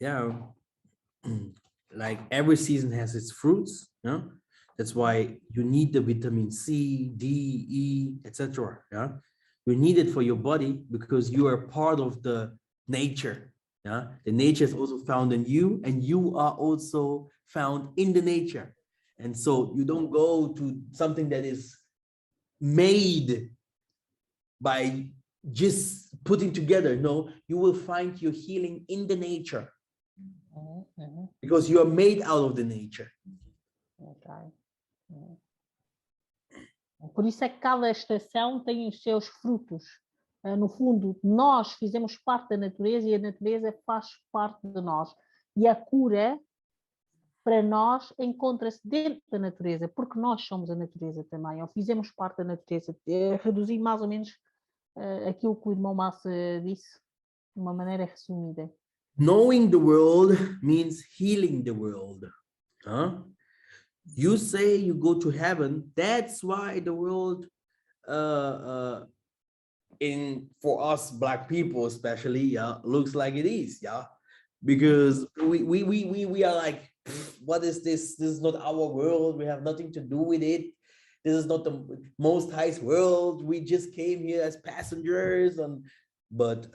Yeah, like every season has its fruits. That's why you need the vitamin C, D, E, etc. You need it for your body because you are part of the nature. The nature is also found in you, and you are also found in the nature. And so you don't go to something that is made by just putting together. No, you will find your healing in the nature. Because you are made out of the nature. Por isso é que cada estação tem os seus frutos. No fundo, nós fizemos parte da natureza e a natureza faz parte de nós. E a cura, para nós, encontra-se dentro da natureza, porque nós somos a natureza também, ou fizemos parte da natureza. Reduzir mais ou menos aquilo que o irmão Massa disse, de uma maneira resumida. Knowing the world means healing the world. You say you go to heaven, that's why the world, for us Black people especially, looks like it is, because we are like, what is this? This is not our world. We have nothing to do with it. This is not the most highest world. We just came here as passengers. But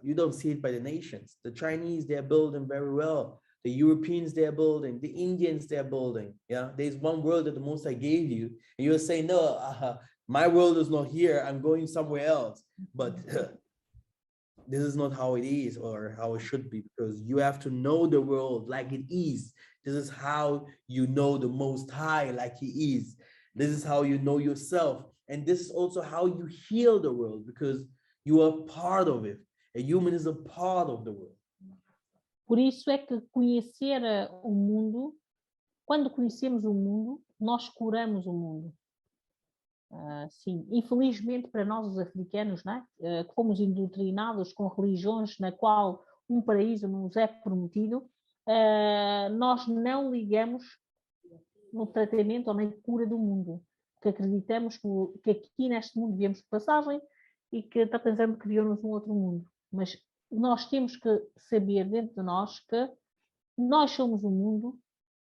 you don't see it by the nations. The Chinese, they're building very well. The Europeans, they're building. The Indians, they're building. Yeah, there's one world that the Most High gave you, and you're saying, no, my world is not here. I'm going somewhere else. But this is not how it is or how it should be, because you have to know the world like it is. This is how you know the Most High like He is. This is how you know yourself. And this is also how you heal the world, because you are part of it. A human is a part of the world. Por isso é que conhecer o mundo, quando conhecemos o mundo, nós curamos o mundo. Sim, infelizmente para nós os africanos, né, que fomos doutrinados com religiões na qual um paraíso nos é prometido, nós não ligamos no tratamento ou na cura do mundo, que acreditamos que aqui neste mundo viemos de passagem e que está pensando que criou-nos um outro mundo. Mas nós temos que saber dentro de nós que nós somos o mundo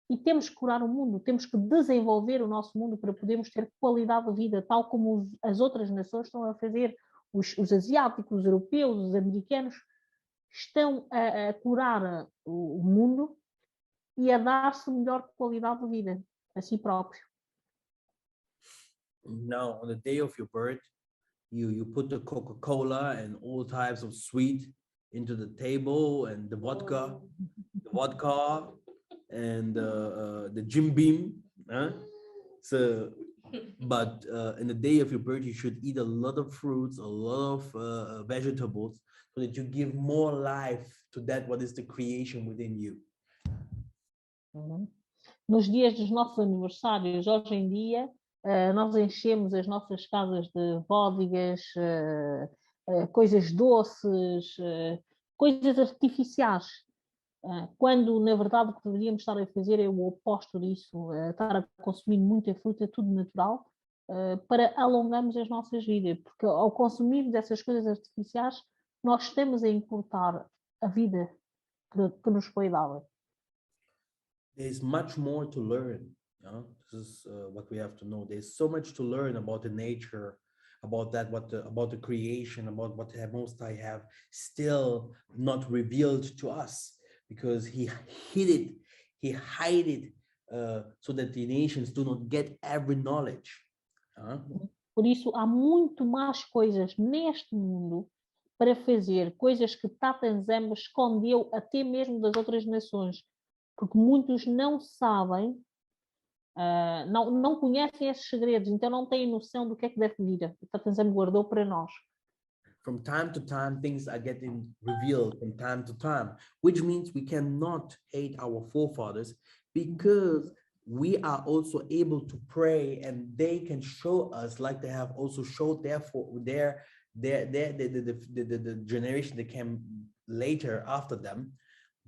e temos que curar o mundo, temos que desenvolver o nosso mundo para podermos ter qualidade de vida, tal como as outras nações estão a fazer. Os asiáticos, os europeus, os americanos estão a curar o mundo e a dar-se melhor qualidade de vida a si próprio. Now, on the day of your birth, you put the Coca-Cola and all types of sweet into the table, and the vodka and the Jim Beam. So, but in the day of your birth, you should eat a lot of fruits, a lot of vegetables, so that you give more life to that what is the creation within you. Nos dias dos nossos aniversários, hoje em dia, nós enchemos as nossas casas de vódigas, coisas doces, coisas artificiais, quando na verdade o que deveríamos estar a fazer é o oposto disso, estar a consumir muita fruta, tudo natural, para alongarmos as nossas vidas, porque ao consumirmos essas coisas artificiais, nós estamos a encurtar a vida que nos foi dada. There's much more to learn. This is what we have to know. There's so much to learn about the nature, about that, about the creation, about what the Most High have still not revealed to us, because He hid it, He hide it, so that the nations do not get every knowledge. Por isso há muito mais coisas neste mundo para fazer, coisas que Tatanzamba escondeu até mesmo das outras nações, porque muitos não sabem. Não conhecem esses segredos, então não têm noção do que é que deve vir. O Tatanzamba guardou para nós. From time to time, things are getting revealed from time to time, which means we cannot hate our forefathers, because we are also able to pray, and they can show us, like they have also showed the generation that came later after them,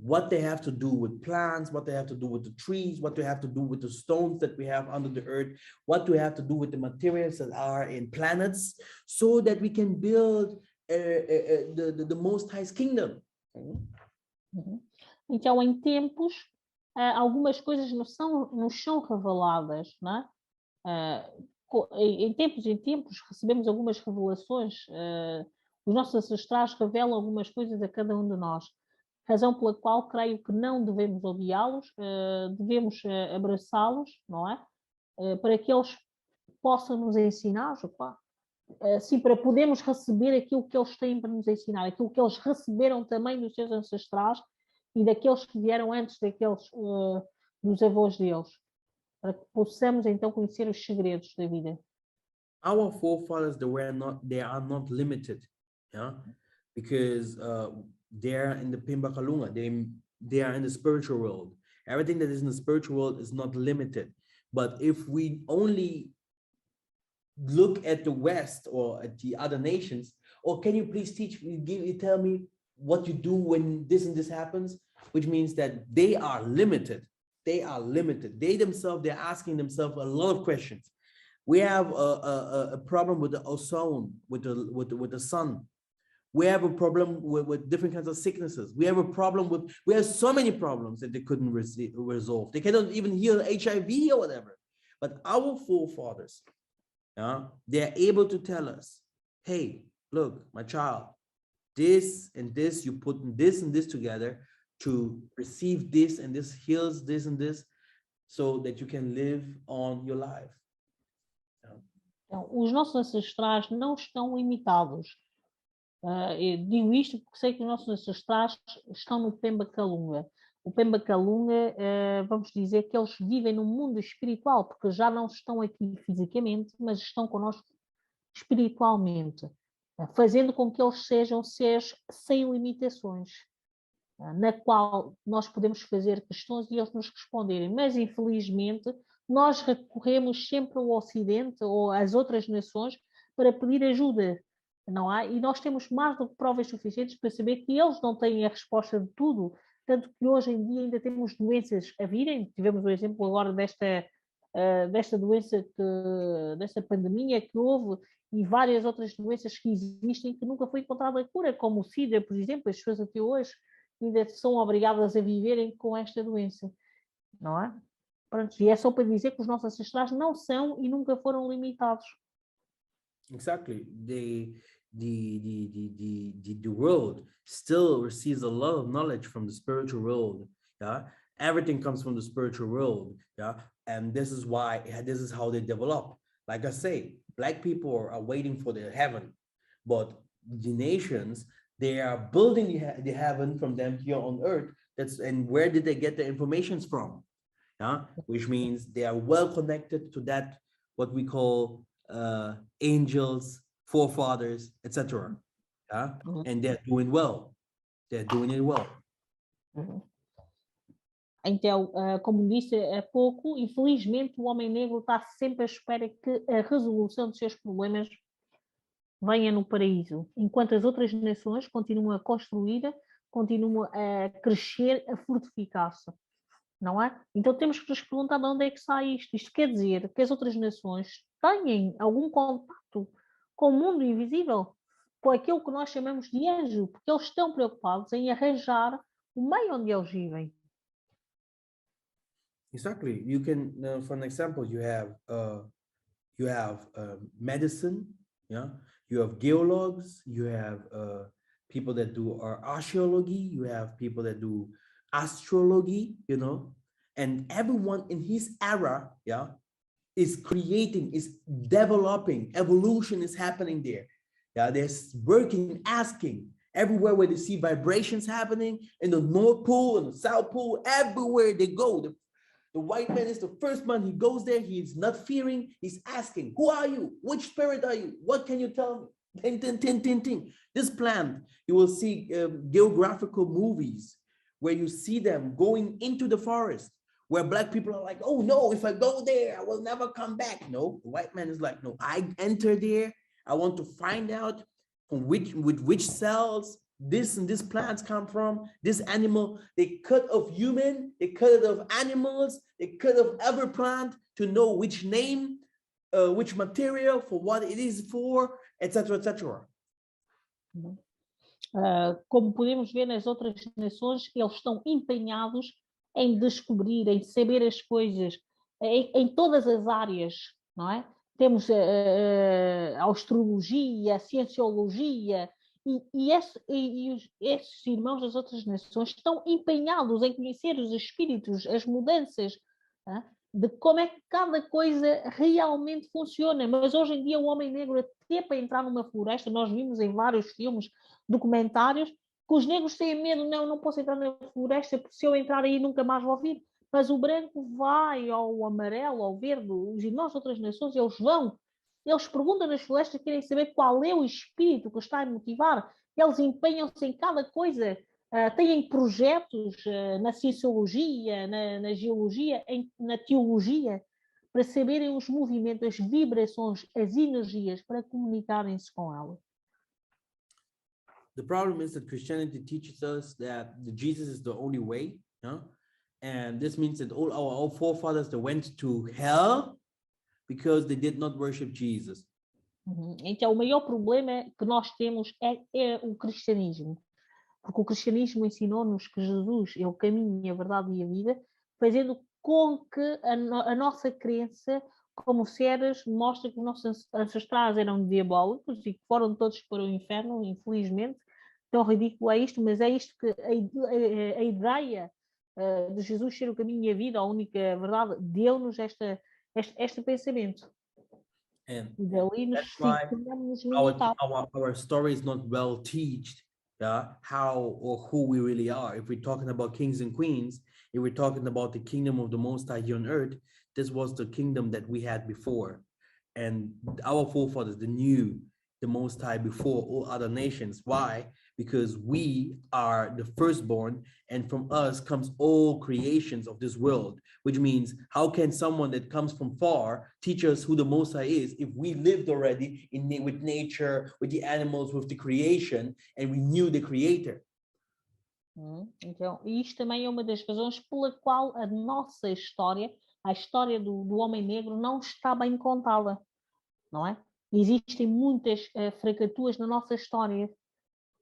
what they have to do with plants, what they have to do with the trees, what they have to do with the stones that we have under the earth, what do we have to do with the materials that are in planets, so that we can build the Most High's kingdom. Então, em tempos, algumas coisas nos são reveladas, não é? Em tempos recebemos algumas revelações, os nossos ancestrais revelam algumas coisas a cada um de nós. Razão pela qual creio que não devemos odiá-los, devemos abraçá-los, não é? Para que eles possam nos ensinar, sim, para podermos receber aquilo que eles têm para nos ensinar, aquilo que eles receberam também dos seus ancestrais e daqueles que vieram antes daqueles, dos avós deles, para que possamos então conhecer os segredos da vida. Our forefathers, they are not limited, yeah, because they're in the Pimbakalunga, they are in the spiritual world. Everything that is in the spiritual world is not limited. But if we only look at the West or at the other nations, or can you please tell me what you do when this and this happens, which means that they are limited. They are limited. They themselves, they're asking themselves a lot of questions. We have a problem with the ozone, with the sun. We have a problem with different kinds of sicknesses. We have so many problems that they couldn't resolve. They cannot even heal HIV or whatever. But our forefathers, they're able to tell us, hey, look, my child, this and this, you put this and this together to receive this, and this heals this and this, so that you can live on your life. Então, os nossos ancestrais não estão limitados. Eu digo isto porque sei que os nossos ancestrais estão no Pemba Calunga. O Pemba Calunga, vamos dizer que eles vivem no mundo espiritual, porque já não estão aqui fisicamente, mas estão connosco espiritualmente, fazendo com que eles sejam seres sem limitações, na qual nós podemos fazer questões e eles nos responderem. Mas, infelizmente, nós recorremos sempre ao Ocidente ou às outras nações para pedir ajuda, não é? E nós temos mais do que provas suficientes para saber que eles não têm a resposta de tudo, tanto que hoje em dia ainda temos doenças a virem. Tivemos o exemplo agora desta doença, desta pandemia que houve, e várias outras doenças que existem que nunca foi encontrada a cura, como o SIDA, por exemplo. As pessoas até hoje ainda são obrigadas a viverem com esta doença, não é? Pronto, e é só para dizer que os nossos ancestrais não são e nunca foram limitados. Exactly. The world still receives a lot of knowledge from the spiritual world. Yeah, everything comes from the spiritual world. Yeah, and this is how they develop. Like I say, Black people are waiting for the heaven, but the nations, they are building the heaven from them here on earth. And where did they get the information from? Which means they are well connected to that, what we call angels, forefathers, etc. And they're doing well. They're doing it well. Então, como disse há pouco, infelizmente o homem negro está sempre à espera que a resolução dos seus problemas venha no paraíso, enquanto as outras nações continuam a construir, continuam a crescer, a fortificar-se, não é? Então temos que nos perguntar de onde é que sai isto. Isto quer dizer que as outras nações têm algum contato com o mundo invisível, com aquilo que nós chamamos de anjo, porque eles estão preocupados em arranjar o meio onde eles vivem. Exactly. You can, for an example, you have medicine, yeah. You have geologs. You have people that do archaeology. You have people that do astrology. You know, and everyone in his era, yeah, is creating, is developing. Evolution is happening there. Yeah, they're working, asking everywhere where they see vibrations happening in the North Pole and the South Pole. Everywhere they go, the white man is the first man. He goes there. He's not fearing. He's asking, who are you? Which spirit are you? What can you tell me? Ting. This plant, you will see geographical movies where you see them going into the forest, where Black people are like, oh no, if I go there, I will never come back. No, the white man is like, no, I enter there. I want to find out with which cells this and this plants come from, this animal. They cut of human, they cut it of animals, they cut of every plant to know which name, which material, for what it is for, etc, etc. Como podemos ver nas outras nações, eles estão empenhados em descobrir, em saber as coisas, em todas as áreas, não é? Temos a astrologia, a cienciologia, e esses irmãos das outras nações estão empenhados em conhecer os espíritos, as mudanças, de como é que cada coisa realmente funciona. Mas hoje em dia o homem negro, até para entrar numa floresta, nós vimos em vários filmes, documentários, que os negros têm medo, não posso entrar na floresta, porque se eu entrar aí nunca mais vou vir. Mas o branco vai, ao amarelo, ao verde, os irmãos de outras nações, eles perguntam nas florestas, querem saber qual é o espírito que está a motivar. Eles empenham-se em cada coisa, têm projetos na cienciologia, na geologia, na teologia, para saberem os movimentos, as vibrações, as energias, para comunicarem-se com elas. The problem is that Christianity teaches us that Jesus is the only way, and this means that all our forefathers, they went to hell because they did not worship Jesus. Então, o maior problema que nós temos é o cristianismo, porque o cristianismo ensinou-nos que Jesus é o caminho, a verdade e a vida, fazendo com que a nossa crença como seres mostra que os nossos ancestrais eram diabólicos e que foram todos para o inferno, infelizmente. Tão ridículo é isto, mas é isto que a ideia de Jesus ser o caminho e a vida, a única verdade, deu-nos este pensamento. And E dali nos that's why tornamos our story is not well taught, yeah, how or who we really are. If we're talking about kings and queens, if we're talking about the kingdom of the Most High here on earth, this was the kingdom that we had before. And our forefathers, they knew the Most High before all other nations. Why? Because we are the firstborn, and from us comes all creations of this world, which means how can someone that comes from far teach us who the Most High is if we lived already with nature, with the animals, with the creation, and we knew the Creator? Então, isto também é uma das razões pela qual a nossa história, a história do homem negro, não está bem contada, não é? Existem muitas fracaturas na nossa história,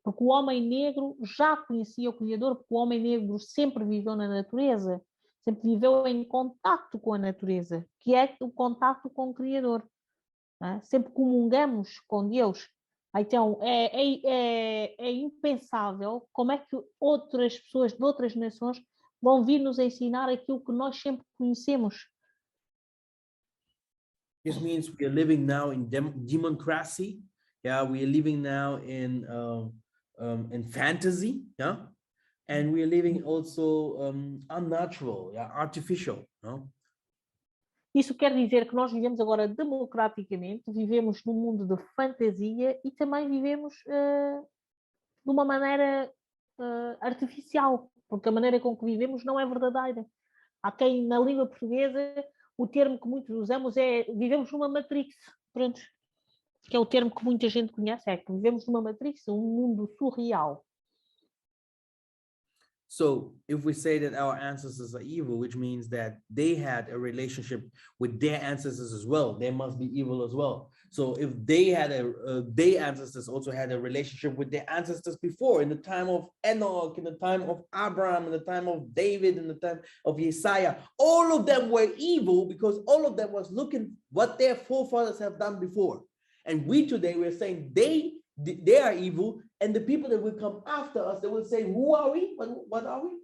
porque o homem negro já conhecia o Criador, porque o homem negro sempre viveu na natureza, sempre viveu em contacto com a natureza, que é o contacto com o Criador. Não é? Sempre comungamos com Deus. Então, é impensável como é que outras pessoas de outras nações vão vir nos ensinar aquilo que nós sempre conhecemos. This means we are living now in democracy. Yeah, we are living now in fantasy. Yeah, and we are living also unnatural, yeah, artificial. No? Isso quer dizer que nós vivemos agora democraticamente, vivemos num mundo de fantasia e também vivemos de uma maneira artificial, porque a maneira com que vivemos não é verdadeira. Há quem na língua portuguesa o termo que muitos usamos é vivemos numa matrix, pronto, que é o termo que muita gente conhece, é que vivemos numa matrix, um mundo surreal. So if we say that our ancestors are evil, which means that they had a relationship with their ancestors as well, they must be evil as well. So if they had their ancestors also had a relationship with their ancestors before, in the time of Enoch, in the time of Abraham, in the time of David, in the time of Isaiah, all of them were evil because all of them was looking what their forefathers have done before. And we today, we're saying they are evil, and the people that will come after us, they will say, who are we? What are we?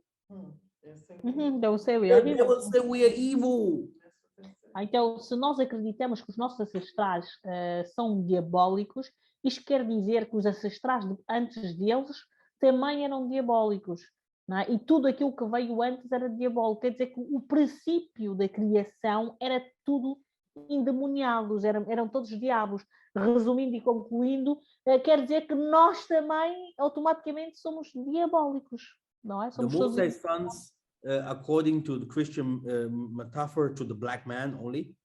They will say we are evil. They will say we are evil. Então, se nós acreditamos que os nossos ancestrais são diabólicos, isto quer dizer que os ancestrais antes deles também eram diabólicos. Não é? E tudo aquilo que veio antes era diabólico. Quer dizer que o princípio da criação era tudo endemoniados, eram todos diabos. Resumindo e concluindo, quer dizer que nós também automaticamente somos diabólicos, não é? Somos the Most High sons, according to the Christian metaphor to the black man only,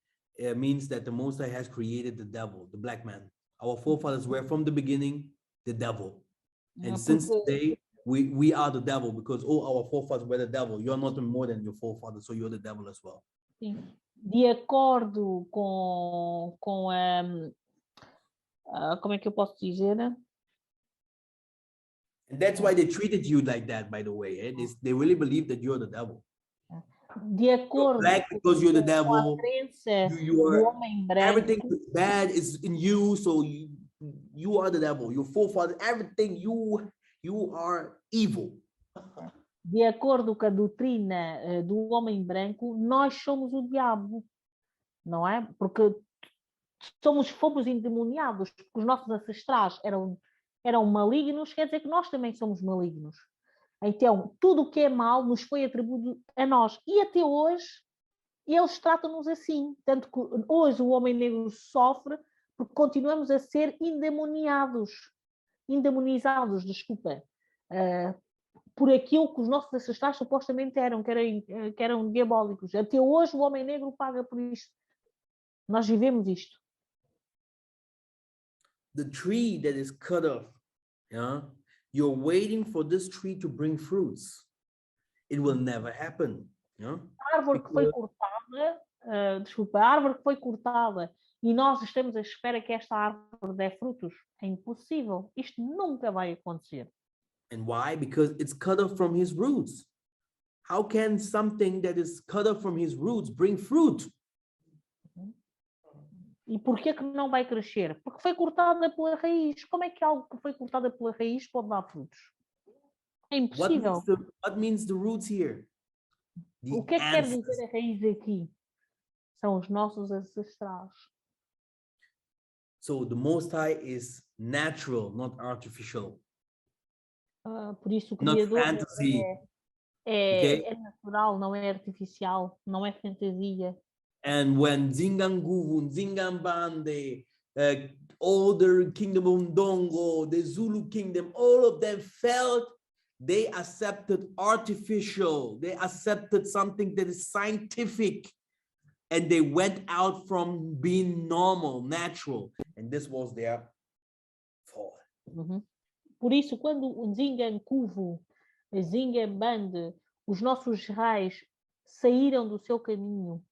means that the Most High has created the devil, the black man. Our forefathers were from the beginning the devil, and since today we are the devil because all our forefathers were the devil. You're not more than your forefathers, so you're the devil as well. Sim. De acordo com como é que eu posso dizer? And that's why they treated you like that, by the way. Eh? They really believe that you're the devil. De acordo black because you're the devil. Com a crença you are, do homem branco, everything bad is in you, so you are the devil. Your forefather, everything you are evil. De acordo com a doutrina do homem branco, nós somos o diabo, não é? Porque fomos endemoniados, porque os nossos ancestrais eram malignos, quer dizer que nós também somos malignos. Então, tudo o que é mal nos foi atribuído a nós. E até hoje, eles tratam-nos assim. Tanto que hoje o homem negro sofre porque continuamos a ser endemonizados, desculpa, por aquilo que os nossos ancestrais supostamente eram, que eram diabólicos. Até hoje o homem negro paga por isto. Nós vivemos isto. The tree that is cut off, yeah, you're waiting for this tree to bring fruits. It will never happen. Yeah? A árvore que foi cortada, a árvore que foi cortada e nós estamos à espera que esta árvore dê frutos, é impossível. Isto nunca vai acontecer. And why? Because it's cut off from his roots. how can something that is cut off from his roots bring fruit? E porquê que não vai crescer? Porque foi cortada pela raiz. Como é que algo que foi cortada pela raiz pode dar frutos? É impossível. What means the roots here? O que é que quer dizer a raiz aqui? São os nossos ancestrais. So the Most High is natural, not artificial. Por isso o Not Criador fantasy. Okay? é natural, não é artificial, não é fantasia. And when Zinganguvu, Zingambande, all the kingdom of Ndongo, the Zulu kingdom, all of them felt they accepted artificial. They accepted something that is scientific. And they went out from being normal, natural. And this was their fall. Por isso, quando o Nzingankuvu, Zingambande, os nossos reis saíram do seu caminho,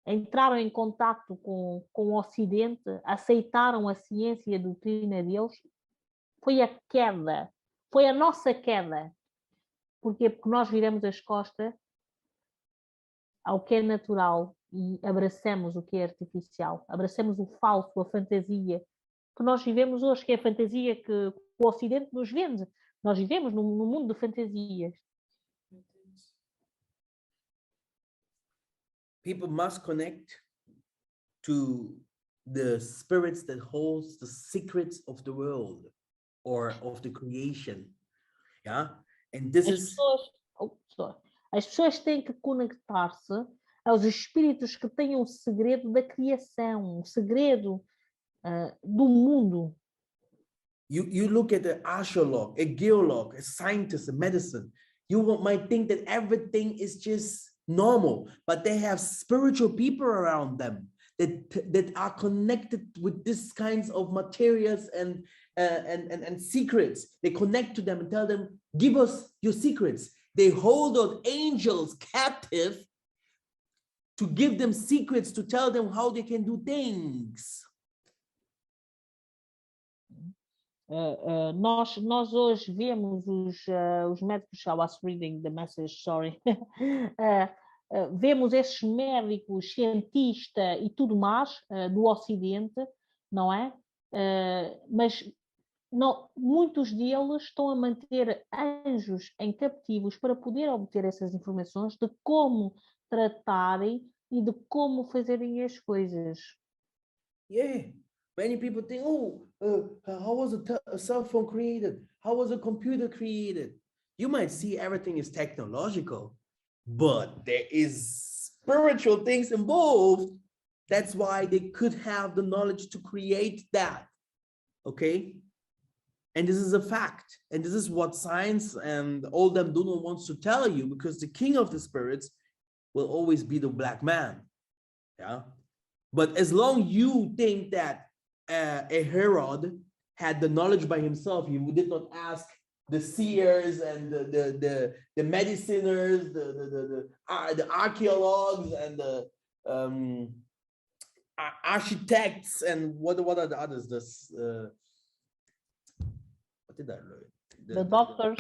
entraram em contato com o Ocidente, aceitaram a ciência e a doutrina deles, foi a queda, foi a nossa queda. Porquê? Porque nós viramos as costas ao que é natural e abraçamos o que é artificial, abraçamos o falso, a fantasia que nós vivemos hoje, que é a fantasia que o Ocidente nos vende. Nós vivemos num mundo de fantasias. People must connect to the spirits that holds the secrets of the world or of the creation. Yeah? And this is... As pessoas têm que conectar-se aos espíritos que têm o segredo da criação, o segredo do mundo. You look at an archaeologist, a geologist, a scientist, a medicine, you might think that everything is just normal, but they have spiritual people around them that are connected with these kinds of materials and secrets. They connect to them and tell them, give us your secrets. They hold on angels captive to give them secrets, to tell them how they can do things. Nós hoje vemos os médicos, I was reading the message, sorry. Vemos esses médicos, cientistas e tudo mais do Ocidente, não é? Mas muitos deles estão a manter anjos em captivos para poder obter essas informações de como tratarem e de como fazerem as coisas. Yeah. Many people think, how was a cell phone created? How was a computer created? You might see everything is technological, but there is spiritual things involved. That's why they could have the knowledge to create that. Okay? And this is a fact. And this is what science and all them do not wants to tell you, because the king of the spirits will always be the black man. Yeah. But as long you think that a Herod had the knowledge by himself, he did not ask the seers and the mediciners, the archaeologues and the architects and what are the others? What did I learn? The doctors.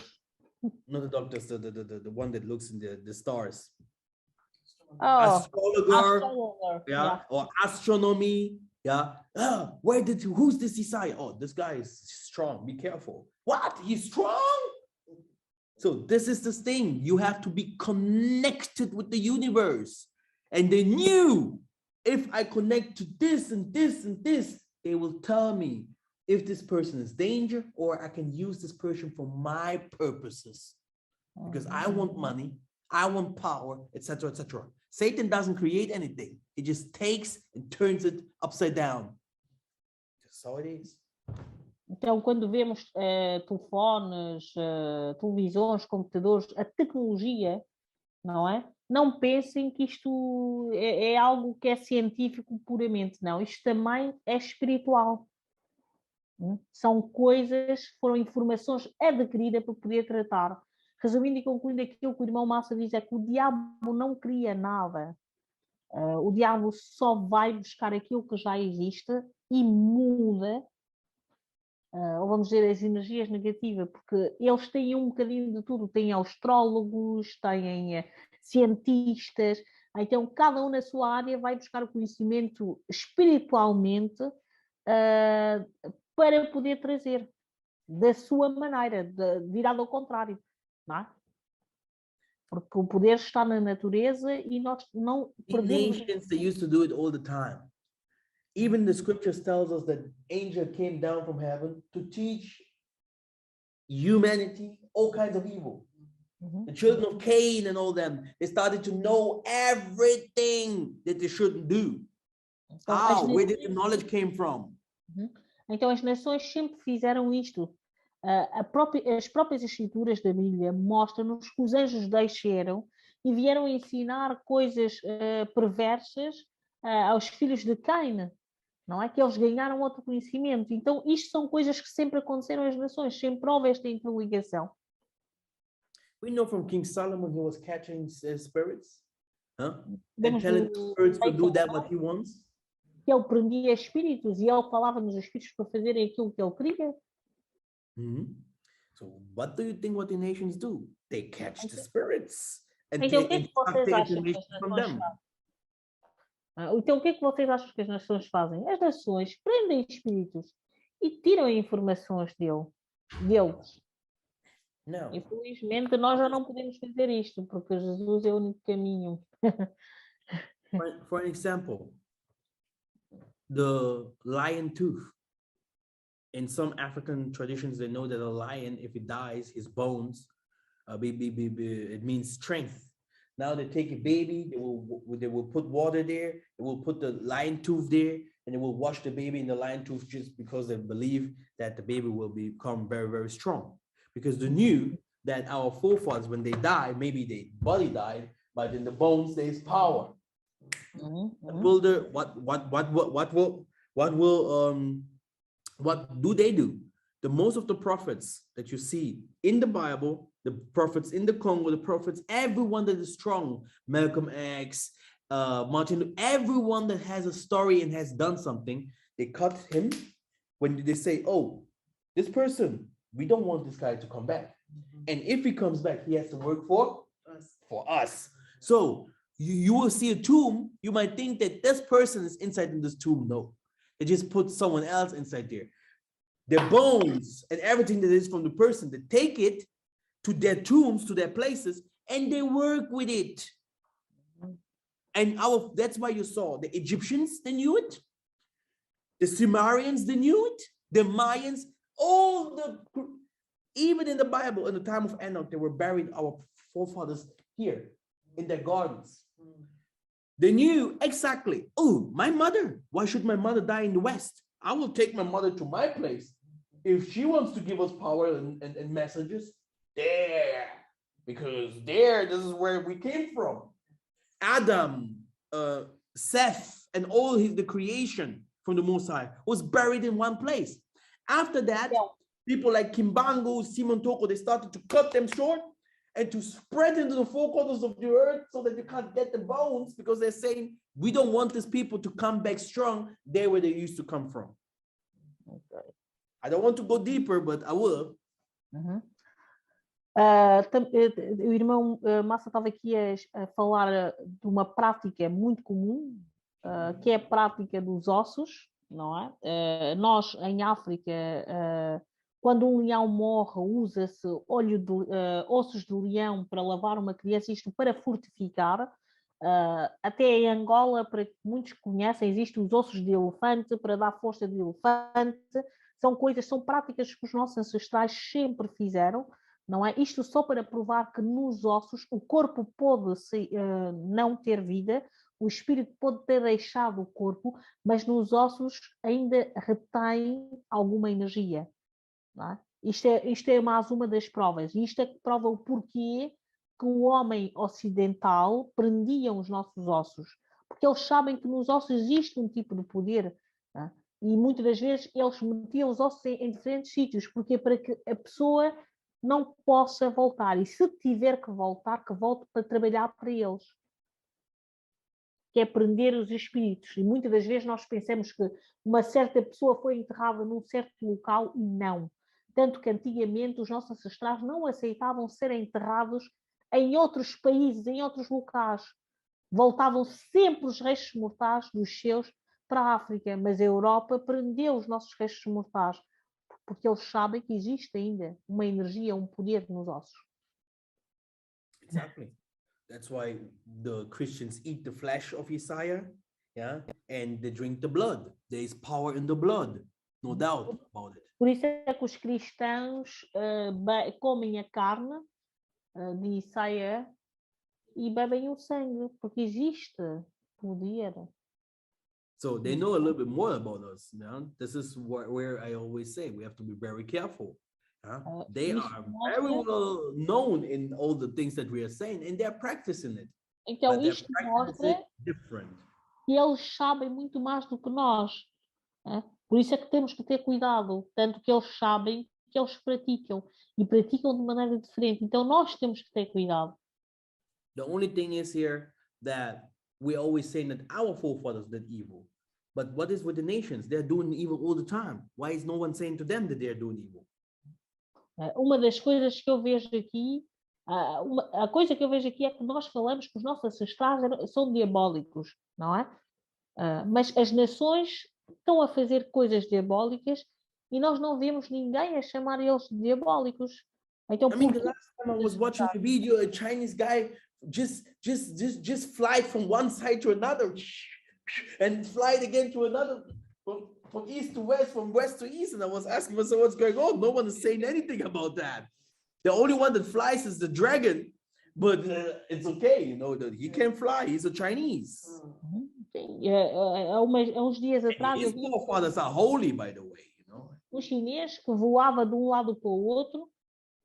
Not the doctors, the one that looks in the stars. Astrologer. Yeah, or astronomy. Yeah. Who's this Isaiah? Oh, this guy is strong. Be careful. What? He's strong? So this is the thing. You have to be connected with the universe. And they knew, if I connect to this and this and this, they will tell me if this person is danger, or I can use this person for my purposes. Because I want money, I want power, etc., etc. Satan doesn't create anything. He just takes and turns it upside down. That's how it is. Então, quando vemos telefones, televisões, computadores, a tecnologia, não é? Não pensem que isto é algo que é científico puramente, não. Isto também é espiritual. São coisas, foram informações adquiridas para poder tratar. Resumindo e concluindo, aquilo que o irmão Massa diz é que o diabo não cria nada. O diabo só vai buscar aquilo que já existe e muda ou vamos dizer as energias negativas, porque eles têm um bocadinho de tudo, têm astrólogos, têm cientistas, então cada um na sua área vai buscar o conhecimento espiritualmente para poder trazer da sua maneira, virado ao contrário, não é? Porque o poder está na natureza e nós não In perdemos. nations, they used to do it all the time. Even the scriptures tells us that angel came down from heaven to teach humanity all kinds of evil. The children of Cain and all them, they started to know everything that they shouldn't do. Então, How? Where did the knowledge came from? Então as nações sempre fizeram isto. As próprias escrituras da Bíblia mostram-nos que os anjos desceram e vieram ensinar coisas perversas aos filhos de Caim, não é? Que eles ganharam outro conhecimento. Então isto são coisas que sempre aconteceram às nações, sempre houve esta interligação. We know from King Solomon he was catching spirits, and Podemos telling the spirits to do that what he wants. que ele prendia espíritos e ele falava nos espíritos para fazerem aquilo que ele queria. So what do you think what the nations do? They catch the spirits and Então, o take que é que vocês acham que as information from nações them. fazem? Então, o que é que vocês acham que as nações fazem? As nações prendem espíritos e tiram informações deles. No. Infelizmente, nós já não podemos fazer isto, porque Jesus é o único caminho. For an example, the lion tooth. In some African traditions, they know that a lion, if it dies, his bones, it means strength. Now they take a baby, they will put water there, they will put the lion tooth there, and they will wash the baby in the lion tooth just because they believe that the baby will become very, very strong. Because they knew that our forefathers, when they died, maybe their body died, but in the bones there's power. The builder, what do they do? The most of the prophets that you see in the Bible, the prophets in the Congo, the prophets, everyone that is strong, Malcolm X, Martin, everyone that has a story and has done something, they cut him when they say, oh, this person, we don't want this guy to come back. And if he comes back, he has to work for us. So you will see a tomb, you might think that this person is inside in this tomb. No, they just put someone else inside there. Their bones and everything that is from the person, they take it to their tombs, to their places, and they work with it. And that's why you saw the Egyptians, they knew it. The Sumerians, they knew it. The Mayans, even in the Bible, in the time of Enoch, they were buried, our forefathers here in their gardens. They knew exactly, oh, my mother, why should my mother die in the West? I will take my mother to my place. If she wants to give us power and messages, there, because this is where we came from. Adam, Seth, and all the creation from the Most High was buried in one place. After that, people like Kimbangu, Simon Toko, they started to cut them short and to spread into the four corners of the earth so that you can't get the bones, because they're saying, we don't want these people to come back strong there where they used to come from. Okay. I don't want to go deeper, but I will. O irmão Massa estava aqui a falar de uma prática muito comum, que é a prática dos ossos, não é? Nós, em África, quando um leão morre, usa-se ossos de leão para lavar uma criança, isto para fortificar. Até em Angola, para que muitos conhecem, existem os ossos de elefante para dar força de elefante. São práticas que os nossos ancestrais sempre fizeram, não é? Isto só para provar que nos ossos o corpo pode não ter vida, o espírito pode ter deixado o corpo, mas nos ossos ainda retém alguma energia. Não é? Isto é mais uma das provas. E isto é que prova o porquê que o homem ocidental prendia os nossos ossos. Porque eles sabem que nos ossos existe um tipo de poder. Não é? E muitas das vezes eles metiam os ossos em diferentes sítios. Porque para que a pessoa não possa voltar. E se tiver que voltar, que volte para trabalhar para eles. que é prender os espíritos. E muitas das vezes nós pensamos que uma certa pessoa foi enterrada num certo local e não. Tanto que antigamente os nossos ancestrais não aceitavam ser enterrados em outros países, em outros locais. Voltavam sempre os restos mortais dos seus para a África, mas a Europa prendeu os nossos restos mortais, porque eles sabem que existe ainda uma energia, um poder nos ossos. Exactly. That's why the Christians eat the flesh of Isaiah, yeah, and they drink the blood. There is power in the blood, no doubt about it. Por isso é que os cristãos comem a carne de Isaías e bebem o sangue, porque existe poder. So they know a little bit more about us. Yeah? This is where I always say we have to be very careful. They are very well known in all the things that we are saying, and they're practicing it. Então, But they're isto practicing mostra it different. que eles sabem muito mais do que nós. Por isso é que temos que ter cuidado, tanto que eles sabem que eles praticam, e praticam de maneira diferente. Então, nós temos que ter cuidado. The only thing is here that we always say that our forefathers did evil. But what is with the nations? They're doing evil all the time. Why is no one saying to them that they're doing evil? Uma das coisas que eu vejo aqui, a coisa que eu vejo aqui é que nós falamos que os nossos ancestrais são diabólicos, não é? Mas as nações estão a fazer coisas diabólicas e nós não vemos ninguém a chamar eles de diabólicos. Então, I mean, the last time I was watching a video, a Chinese guy just fly from one side to another and fly again to another, from east to west, from west to east. And I was asking myself, what's going on? No one is saying anything about that. The only one that flies is the dragon, but it's okay, you know, that he can fly. He's a Chinese. Há uns dias atrás, His forefathers are holy, by the way, you know. Um chinês que voava de um lado para o outro,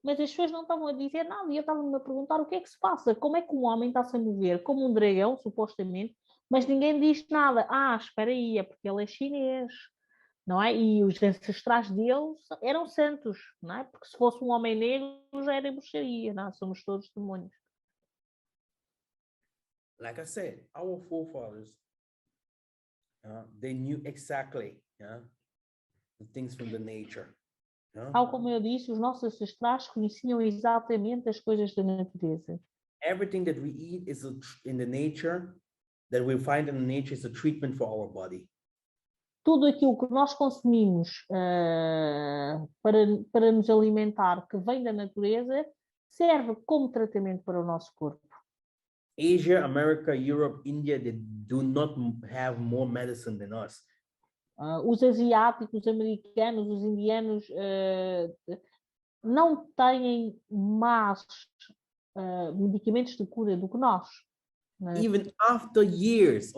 mas as pessoas não estavam a dizer nada, e eu estava-me a perguntar o que é que se passa, como é que um homem está-se a mover como um dragão, supostamente, mas ninguém diz nada. Espera aí, é porque ele é chinês, não é? E os ancestrais deles eram santos, não é? Porque se fosse um homem negro já era bruxaria, não é? Somos todos demônios. Like I said, our forefathers, they knew exactly, the things from the nature. Tal como eu disse, os nossos ancestrais conheciam exatamente as coisas da natureza. Everything that we eat is in the nature, that we find in the nature is a treatment for our body. Tudo aquilo que nós consumimos para nos alimentar, que vem da natureza, serve como tratamento para o nosso corpo. Asia, America, Europe, India, they do not have more medicine than us. Os asiáticos, os americanos, os indianos não têm mais medicamentos de cura do que nós. Even after years,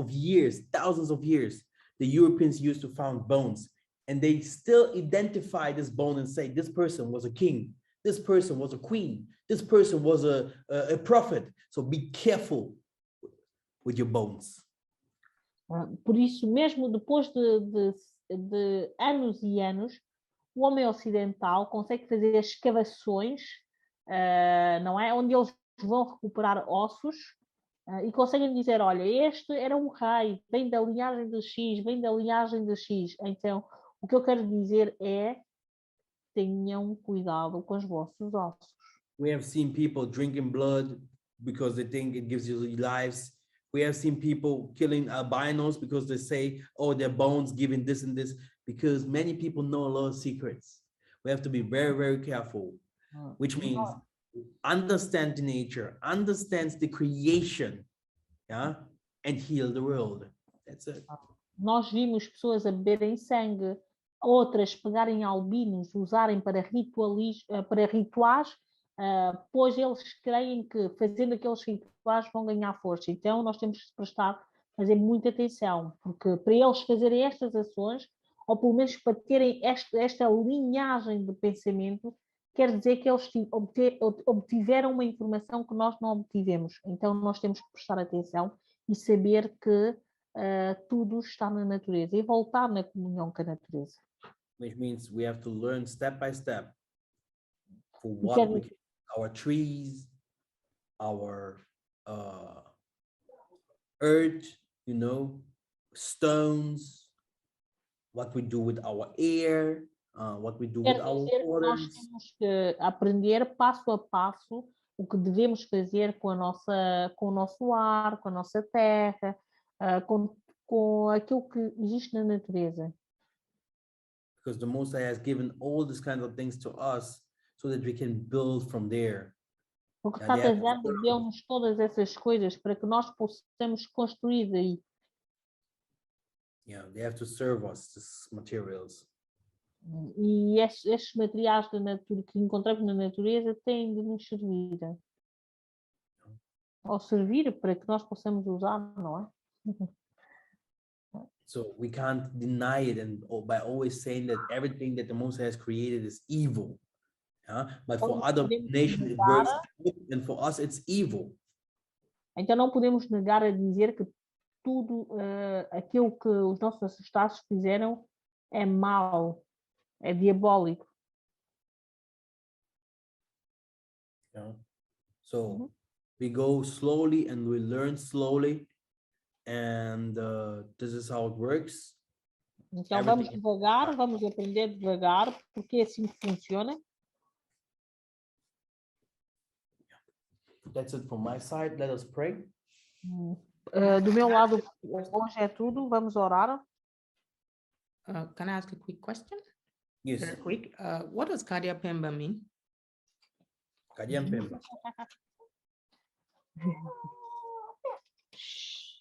thousands of years, the Europeans used to found bones, and they still identify this bone and say, this person was a king, this person was a queen, this person was a prophet. So be careful with your bones. Por isso, mesmo depois de anos e anos, o homem ocidental consegue fazer escavações, não é? Onde eles vão recuperar ossos e conseguem dizer, olha, este era um rei, vem da linhagem de X, vem da linhagem de X. Então, o que eu quero dizer é, tenham cuidado com os vossos ossos. We have seen people drinking blood because they think it gives you lives. We have seen people killing albinos because they say, oh, their bones giving this and this, because many people know a lot of secrets. We have to be very, very careful, which means understand the nature, understands the creation, and heal the world. That's it. Nós vimos pessoas a beberem sangue, outras pegarem albinos, usarem para rituais, pois eles creem que fazendo aqueles rituais vão ganhar força. Então nós temos que fazer muita atenção, porque para eles fazerem estas ações, ou pelo menos para terem esta linhagem de pensamento, quer dizer que eles obtiveram uma informação que nós não obtivemos. Então nós temos que prestar atenção e saber que tudo está na natureza e voltar na comunhão com a natureza. Which means we have to learn step by step for what we can, our trees, our earth, you know, stones, what we do with our air, what we do with Quer our dizer que nós waters. temos que aprender passo a passo o que devemos fazer com o nosso ar, com a nossa terra, com aquilo que existe na natureza. Because the Most High has given all these kinds of things to us so that we can build from there. Porque Yeah, they have to Father deu-nos todas essas coisas para que nós possamos construir daí. Yeah, they have to serve us, these materials. E estes materiais da natureza, que encontramos na natureza têm de nos servir. Ou servir para que nós possamos usar, não é? So we can't deny it, and by always saying that everything that the Most High has created is evil. Yeah? But for other nations it works good, and for us it's evil. Então não podemos negar a dizer que tudo aquilo que os nossos ancestrais fizeram é mau, é diabólico. Yeah. So we go slowly and we learn slowly, and this is how it works. Então vamos devagar, vamos aprender devagar, porque é assim que funciona. That's it from my side. Let us pray. Do meu lado, hoje é tudo. Vamos orar. Can I ask a quick question? Yes. Very quick. What does Kadia Pemba mean? Kadian Pemba.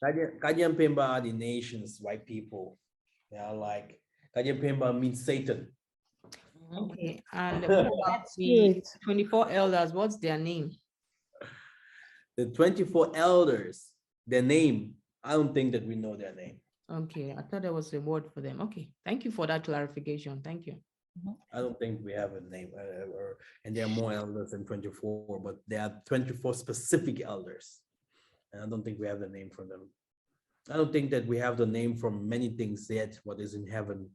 Kadian Pemba are the nations, white people. They are like, Kadian Pemba means Satan. Okay. And what about the 24 elders? What's their name? The 24 elders, their name, I don't think that we know their name. Okay, I thought there was a word for them. Okay, thank you for that clarification. Thank you. I don't think we have a name, and there are more elders than 24, but there are 24 specific elders. And I don't think we have the name for them. I don't think that we have the name from many things yet, what is in heaven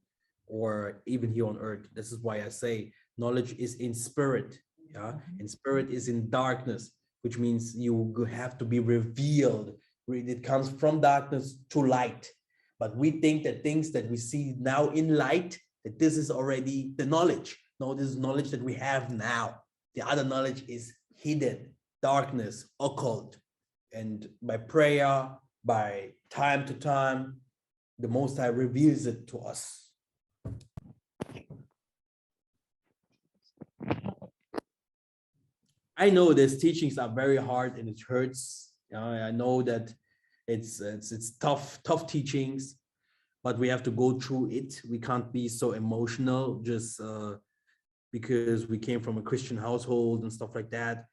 or even here on earth. This is why I say knowledge is in spirit, yeah, and spirit is in darkness, which means you have to be revealed. It comes from darkness to light. But we think that things that we see now in light, that this is already the knowledge. No, this is knowledge that we have now. The other knowledge is hidden, darkness, occult. And by prayer, by time to time, the Most High reveals it to us. I know these teachings are very hard and it hurts. I know that it's tough teachings, but we have to go through it. We can't be so emotional just because we came from a Christian household and stuff like that.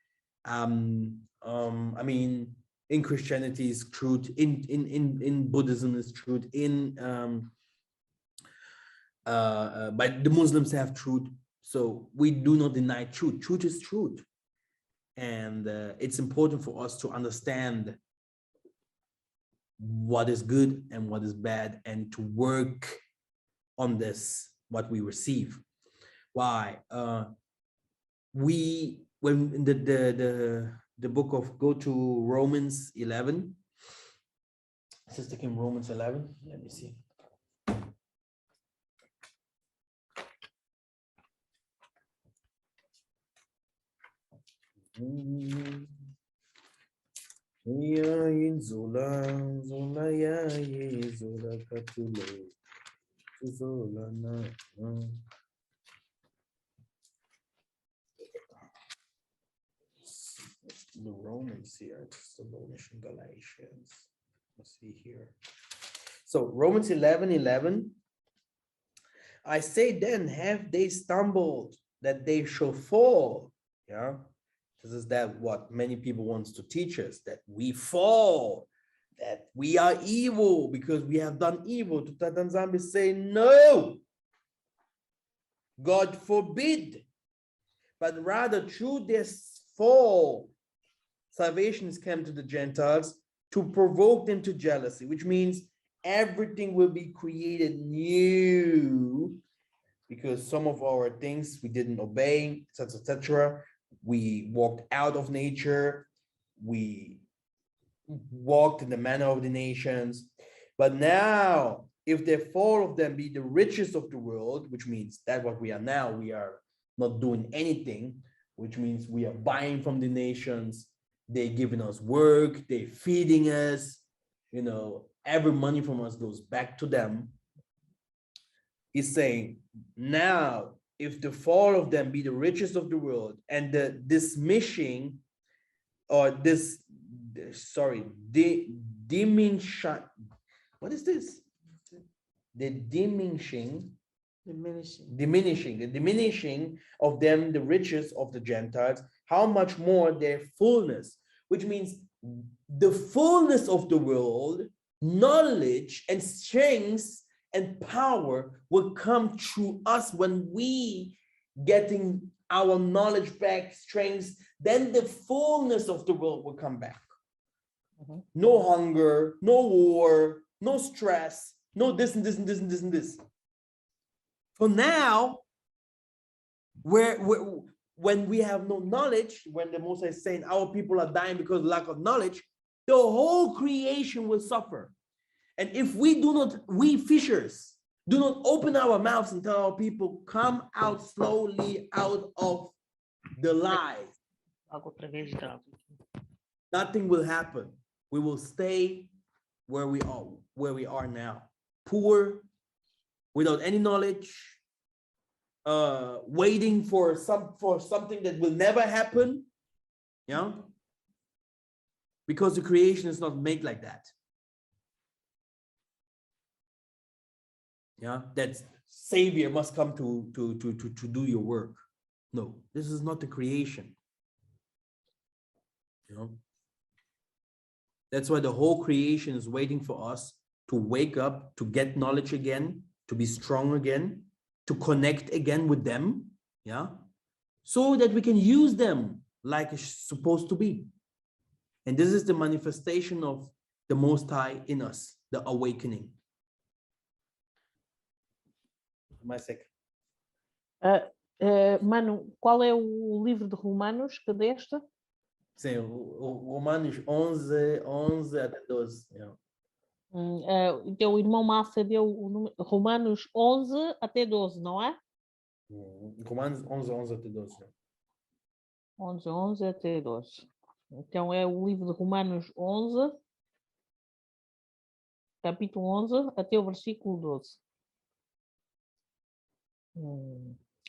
I mean, in Christianity is truth, in Buddhism is truth, but the Muslims have truth. So we do not deny truth. Truth is truth. And it's important for us to understand what is good and what is bad, and to work on this, what we receive. Why? When the book of, go to Romans 11. Sister Kim, Romans 11. Let me see. Ya Zola ya Zola Katulo Zola na. The Romans here, it's the Romans and Galatians. Let's see here. So Romans 11:11. I say then, have they stumbled that they shall fall? Yeah. This is that what many people wants to teach us, that we fall, that we are evil because we have done evil. To Tatanzambi say, no, God forbid. But rather through this fall, salvation has come to the Gentiles to provoke them to jealousy, which means everything will be created new because some of our things we didn't obey, etc., etc. We walked out of nature. We walked in the manner of the nations. But now, if therefore of them be the richest of the world, which means that what we are now, we are not doing anything, which means we are buying from the nations, they're giving us work, they're feeding us, every money from us goes back to them. He's saying, now, if the four of them be the richest of the world, and the diminishing, or diminishing, what is this? The diminishing of them, the riches of the Gentiles, how much more their fullness, which means the fullness of the world, knowledge and strength and power will come through us when we getting our knowledge back, strength, then the fullness of the world will come back. No hunger, no war, no stress, no this and this and this and this and this. For now, when we have no knowledge, when the Most High is saying our people are dying because of lack of knowledge, the whole creation will suffer. And if we fishers, do not open our mouths and tell our people, come out slowly out of the lies, nothing will happen. We will stay where we are now, poor, without any knowledge, waiting for something that will never happen, because the creation is not made like that. That Savior must come to do your work. No, this is not the creation. That's why the whole creation is waiting for us to wake up, to get knowledge again, to be strong again, to connect again with them, so that we can use them like it's supposed to be. And this is the manifestation of the Most High in us, the awakening. Mano, qual é o livro de Romanos que deste? Sim, o Romanos 11 até 12. Então o irmão Massa deu o número, Romanos 11 até 12, não é? Romanos 11 até 12. 11 até 12. Então é o livro de Romanos 11, capítulo 11, até o versículo 12.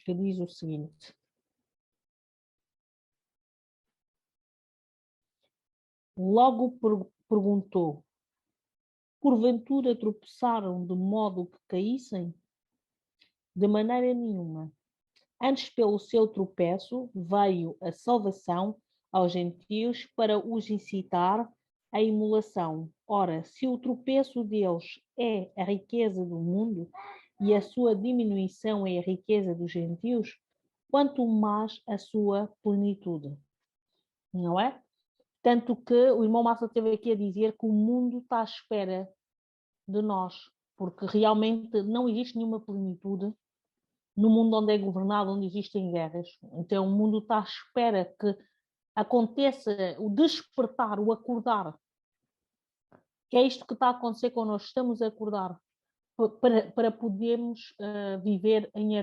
Que diz o seguinte: logo perguntou: porventura tropeçaram de modo que caíssem? De maneira nenhuma. Antes, pelo seu tropeço, veio a salvação aos gentios para os incitar à emulação. Ora, se o tropeço deles é a riqueza do mundo e a sua diminuição é a riqueza dos gentios, quanto mais a sua plenitude. Não é? Tanto que o irmão Massa esteve aqui a dizer que o mundo está à espera de nós, porque realmente não existe nenhuma plenitude no mundo onde é governado, onde existem guerras. Então o mundo está à espera que aconteça o despertar, o acordar, que é isto que está a acontecer connosco. Estamos a acordar para podermos viver em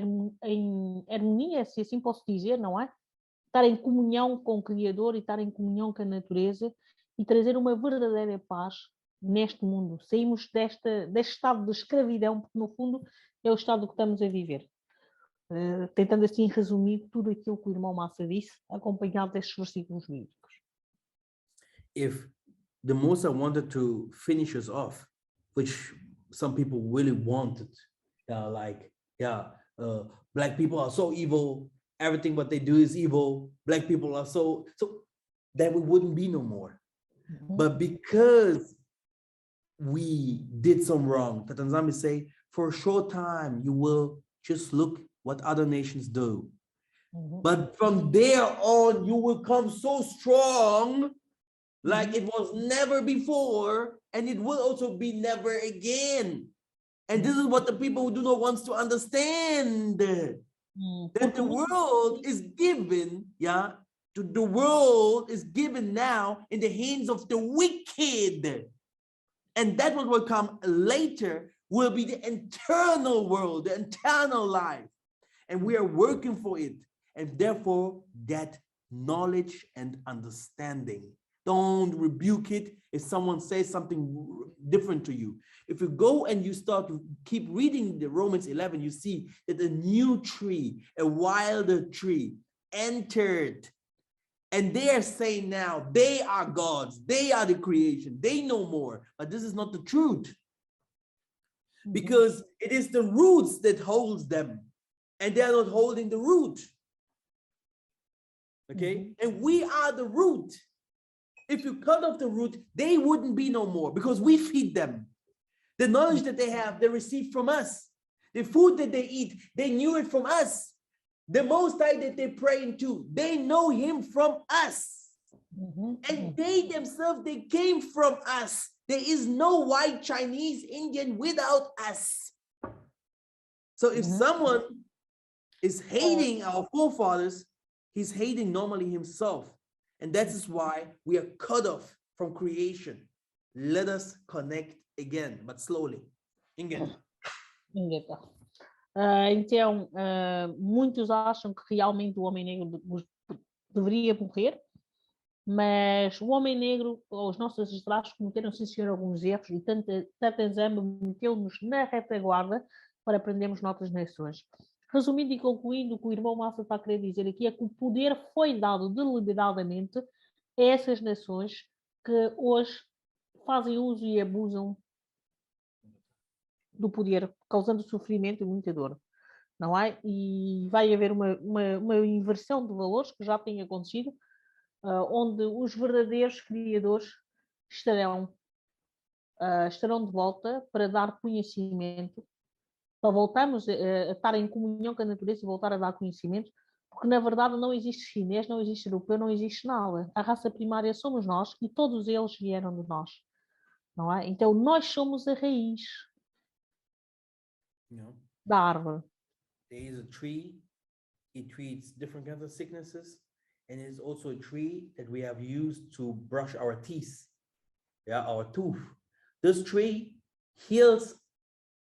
harmonia, se assim posso dizer, não é? Estar em comunhão com o Criador e estar em comunhão com a natureza e trazer uma verdadeira paz neste mundo. Saímos deste estado de escravidão, porque no fundo é o estado que estamos a viver. Tentando assim resumir tudo aquilo que o irmão Massa disse, acompanhado destes versículos bíblicos. If the Massa wanted to finish us off, which some people really wanted, black people are so evil, everything what they do is evil, black people are so that we wouldn't be no more. But because we did some wrong, Tatanzami say, for a short time you will just look what other nations do. But from there on, you will come so strong, like it was never before, and it will also be never again. And this is what the people who do not want to understand. That the world is given, the world is given now in the hands of the wicked. And that what will come later will be the eternal world, the eternal life. And we are working for it. And therefore, that knowledge and understanding. Don't rebuke it if someone says something different to you. If you go and you start to keep reading the Romans 11, you see that a new tree, a wilder tree, entered. And they are saying now, they are gods, they are the creation, they know more. But this is not the truth. Because it is the roots that holds them. And they are not holding the root. Okay? And we are the root. If you cut off the root, they wouldn't be no more because we feed them. The knowledge that they have, they receive from us. The food that they eat, they knew it from us. The Most High that they pray into, they know him from us. And they themselves, they came from us. There is no white, Chinese, Indian without us. So if someone is hating our forefathers, he's hating normally himself. And that is why we are cut off from creation. Let us connect again, but slowly. Ingen. Então, muitos acham que realmente o homem negro deveria morrer, mas o homem negro, os nossos ancestrais cometeram, sim senhor, alguns erros e Tatenzama meteu-nos na retaguarda para aprendermos nossas nações. Resumindo e concluindo, o que o irmão Massa está a querer dizer aqui é que o poder foi dado deliberadamente a essas nações que hoje fazem uso e abusam do poder, causando sofrimento e muita dor, não é? E vai haver uma inversão de valores que já tem acontecido, onde os verdadeiros criadores estarão de volta para dar conhecimento, para voltarmos a estar em comunhão com a natureza e voltar a dar conhecimento, porque na verdade não existe chinês, não existe europeu, não existe nada. A raça primária somos nós e todos eles vieram de nós, não é? Então nós somos a raiz da árvore. There is a tree, it treats different kinds of sicknesses, and it is also a tree that we have used to brush our teeth, our tooth. This tree heals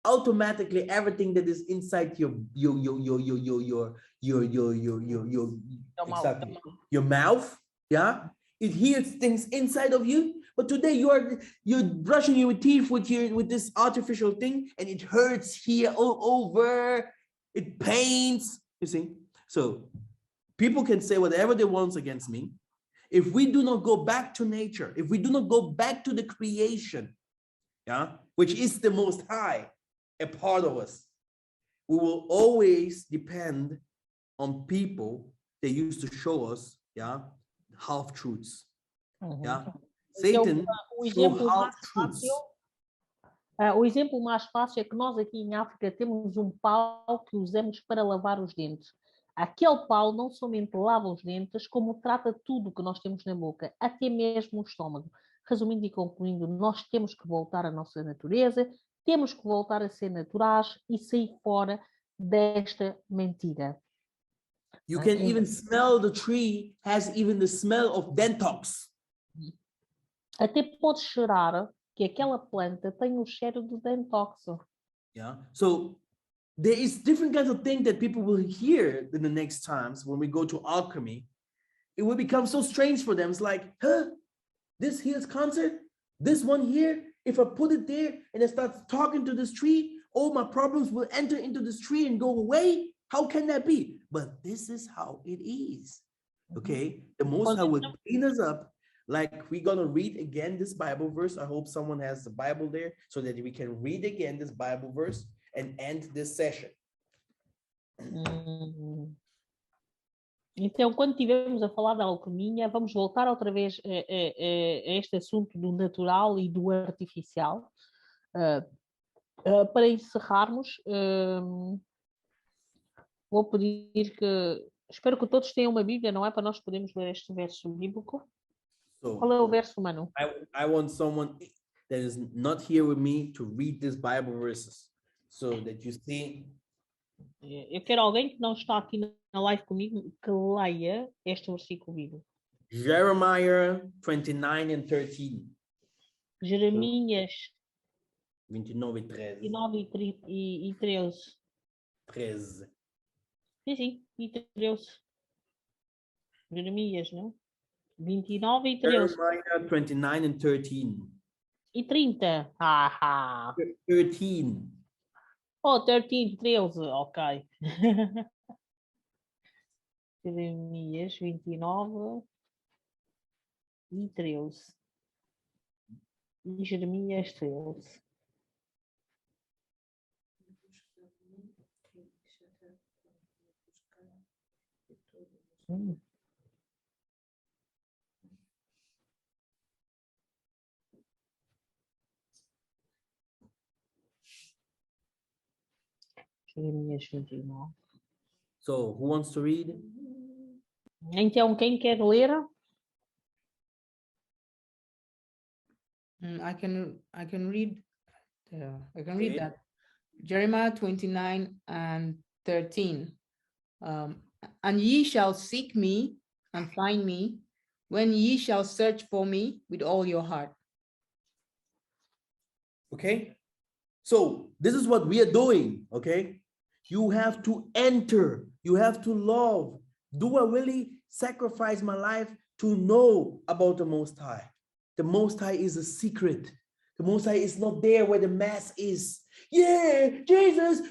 automatically everything that is inside your mouth. It heals things inside of you. But today you're brushing your teeth with this artificial thing, and it hurts here all over. It pains. You see. So people can say whatever they want against me. If we do not go back to nature, if we do not go back to the creation, which is the Most High, a part of us, we will always depend on people that used to show us, half truths. Satan showed half truths. O exemplo mais fácil é que nós aqui em África temos um pau que usamos para lavar os dentes. Aquele pau não somente lava os dentes, como trata tudo que nós temos na boca, até mesmo o estômago. Resumindo e concluindo, nós temos que voltar à nossa natureza, temos que voltar a ser naturais e sair fora desta mentira. You can even smell the tree has even the smell of dentox. Até pode cheirar que aquela planta tem o cheiro do dentox. So there is different kinds of things that people will hear in the next times when we go to alchemy. It will become so strange for them. It's like, this here's concert, this one here, if I put it there and I start talking to this tree, all my problems will enter into this tree and go away. How can that be? But this is how it is. Okay? The Most High will clean us up. Like we're going to read again this Bible verse. I hope someone has the Bible there so that we can read again this Bible verse and end this session. Então, quando estivermos a falar da alquimia, vamos voltar outra vez a este assunto do natural e do artificial. Para encerrarmos, vou pedir que... Espero que todos tenham uma Bíblia, não é? Para nós podermos ler este verso bíblico. Qual é o verso, Manu? I want someone that is not here with me to read these Bible verses so that you see. Eu quero alguém que não está aqui na live comigo que leia este versículo bíblico. Jeremiah 29 and 13. Jeremias 29 e 13. 29 e 13. 13. Sim, e 13. Jeremias, não? 29 e 13. Jeremiah 29 and 13. E 30. Haha. 13. Oh, 13, 13. Ok. Jeremias 29 e 13. E Jeremias 13. Jeremias 29. So, who wants to read? Então, quem quer ler? I can read. I can read Okay. that. Jeremiah 29 and 13. And ye shall seek me and find me when ye shall search for me with all your heart. Okay. So, this is what we are doing. Okay. You have to enter. You have to love. Do I really sacrifice my life to know about the Most High? The Most High is a secret. The Most High is not there where the mass is. Yeah, Jesus.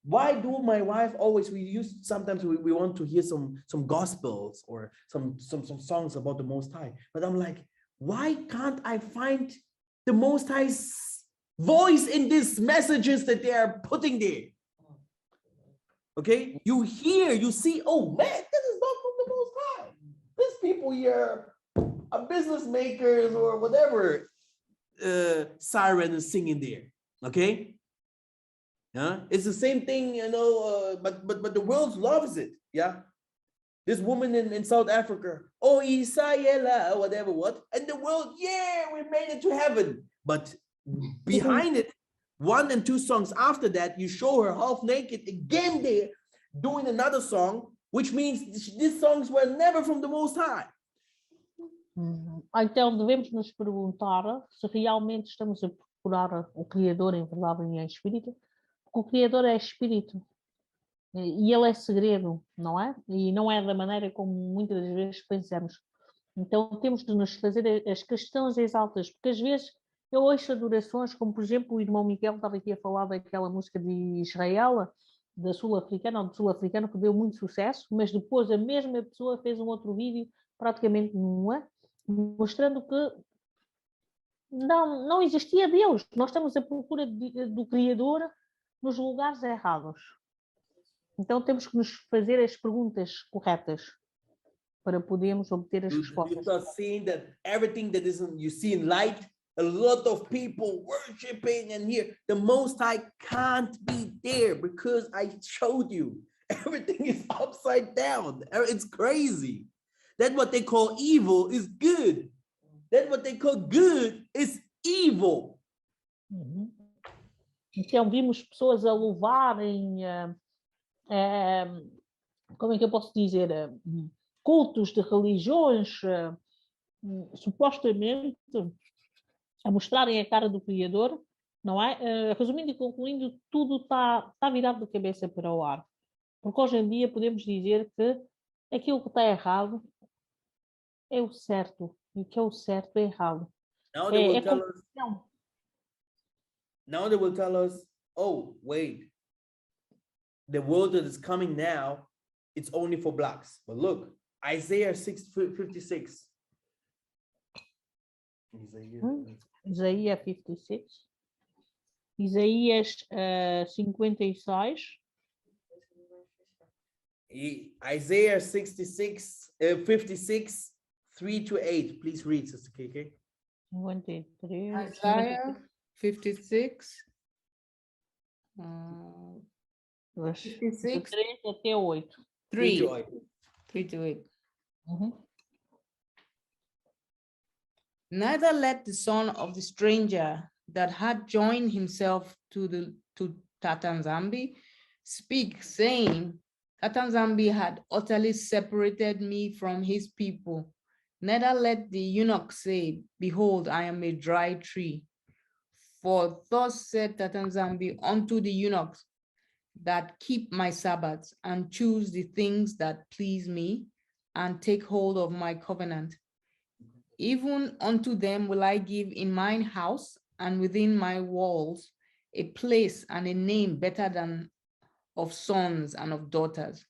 Why do my wife always, sometimes we want to hear some gospels or some songs about the Most High. But I'm like, why can't I find the Most High's voice in these messages that they are putting there? Okay, you hear, you see, oh man, this is not from the Most High. These people here are business makers or whatever siren is singing there. Okay, yeah, it's the same thing, you know. But the world loves it. Yeah, this woman in South Africa, oh Israela, whatever, what, and the world, yeah, we made it to heaven. But behind it, 1 and 2 songs after that, you show her half naked again there, doing another song, which means these songs were never from the Most High. Então devemos nos perguntar se realmente estamos a procurar o Criador em verdade e em espírito, porque o Criador é espírito e ele é segredo, não é? E não é da maneira como muitas das vezes pensamos. Então temos de nos fazer as questões exaltas, porque às vezes eu ouço adorações, como por exemplo o irmão Mikhael estava aqui a falar daquela música de Israel, da sul-africana, ou do sul-africano, que deu muito sucesso, mas depois a mesma pessoa fez um outro vídeo, praticamente nua, mostrando que não existia Deus. Nós estamos à procura do Criador nos lugares errados. Então temos que nos fazer as perguntas corretas para podermos obter as respostas. You start seeing that everything that you see in light, a lot of people worshiping, and here the Most High can't be there because I showed you everything is upside down. It's crazy. That what they call evil is good. That what they call good is evil. Então vimos pessoas a louvarem, como é que eu posso dizer, cultos de religiões, supostamente a mostrarem a cara do Criador, não é? Resumindo e concluindo, tudo está virado de cabeça para o ar. Porque hoje em dia podemos dizer que aquilo que está errado é o certo, e que é o certo é errado. Now they will tell us, oh, wait, the world that is coming now, it's only for blacks. But look, Isaiah 6:56. Isaías 56. Isaías 56. Isaiah 56, 3-8. Please read, Sister KK. 53. Isaiah 56. 56 3 até 8. 3 to 8. Neither let the son of the stranger that had joined himself to Tatanzambi speak, saying, Tatanzambi had utterly separated me from his people. Neither let the eunuch say, behold, I am a dry tree. For thus said Tatanzambi unto the eunuchs that keep my Sabbaths and choose the things that please me and take hold of my covenant. Even unto them will I give in mine house and within my walls a place and a name better than of sons and of daughters.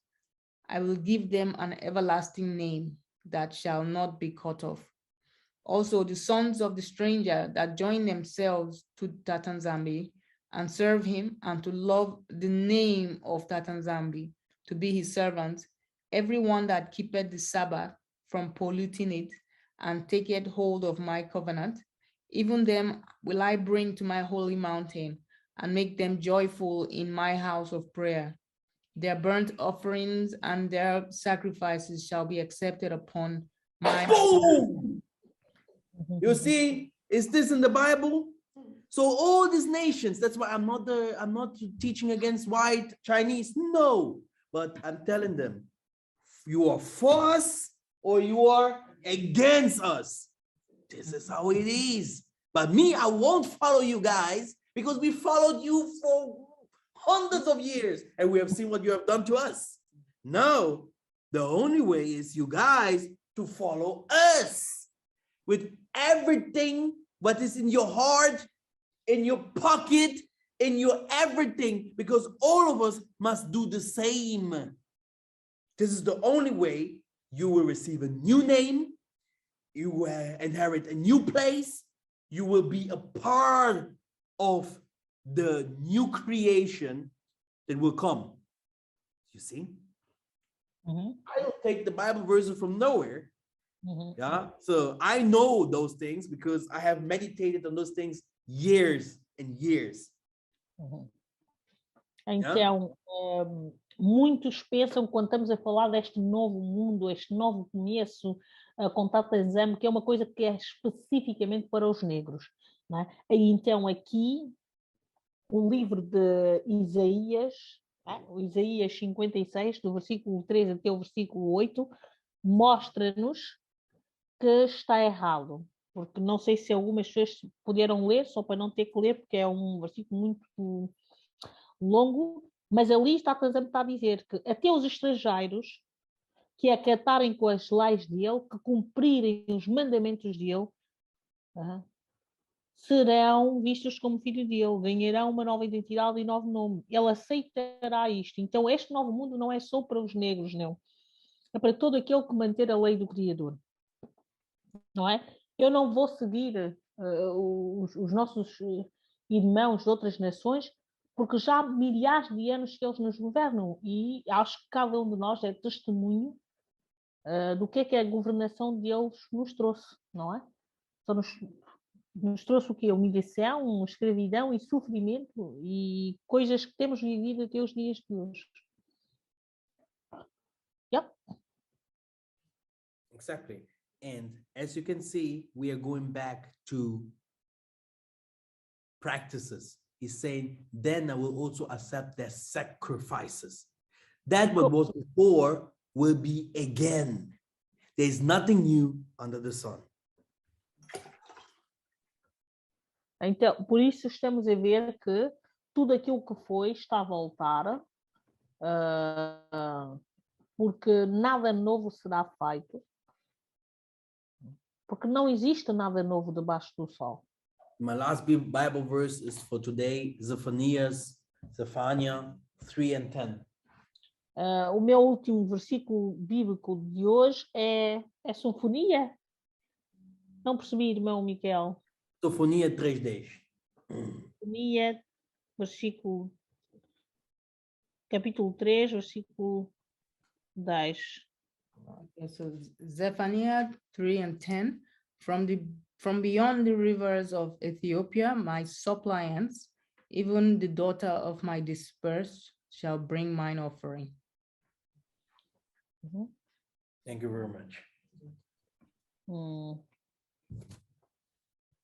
I will give them an everlasting name that shall not be cut off. Also, the sons of the stranger that join themselves to Tatanzambi and serve him and to love the name of Tatanzambi, to be his servants, everyone that keepeth the Sabbath from polluting it and taketh hold of my covenant, even them will I bring to my holy mountain and make them joyful in my house of prayer. Their burnt offerings and their sacrifices shall be accepted upon my. Boom! You see, is this in the Bible? So all these nations, that's why I'm not teaching against white, Chinese, no. But I'm telling them, you are for us or you are against us. This is how it is. But me, I won't follow you guys because we followed you for hundreds of years and we have seen what you have done to us. Now, the only way is you guys to follow us with everything what is in your heart, in your pocket, in your everything, because all of us must do the same. This is the only way you will receive a new name, you will inherit a new place, you will be a part of the new creation that will come. You see? I don't take the Bible verses from nowhere. Yeah, so I know those things because I have meditated on those things years and years. Então, muitos pensam quando estamos a falar deste novo mundo, este novo começo, com Tatanzambi, que é uma coisa que é especificamente para os negros, não é? E então aqui, o livro de Isaías, o Isaías 56, do versículo 3 até o versículo 8, mostra-nos que está errado, porque não sei se algumas pessoas puderam ler, só para não ter que ler, porque é um versículo muito longo, mas ali está a dizer que até os estrangeiros que acatarem com as leis dele, que cumprirem os mandamentos dele, serão vistos como filho dele, ganharão uma nova identidade e novo nome. Ele aceitará isto. Então este novo mundo não é só para os negros, não. É para todo aquele que manter a lei do Criador. Não é? Eu não vou seguir os nossos irmãos de outras nações, porque já há milhares de anos que eles nos governam e acho que cada um de nós é testemunho do que é a governação deles nos trouxe, não é? Só nos trouxe o quê? Humilhação, escravidão e sofrimento e coisas que temos vivido até os dias de hoje. Yep. Exactly. And as you can see, we are going back to practices. He's saying, then I will also accept their sacrifices. That what was before will be again. There is nothing new under the sun. Então, por isso estamos a ver que tudo aquilo que foi está a voltar, porque nada novo será feito. Porque não existe nada novo debaixo do sol. My last Bible verse is for today, Zephaniah 3 and 10. O meu último versículo bíblico de hoje é sinfonia? Não percebi, irmão Mikhael. Sinfonia 3:10. Sinfonia, capítulo 3, versículo 10. Okay, so Zephaniah 3 and 10, from beyond the rivers of Ethiopia, my suppliants, even the daughter of my dispersed, shall bring mine offering. Thank you very much.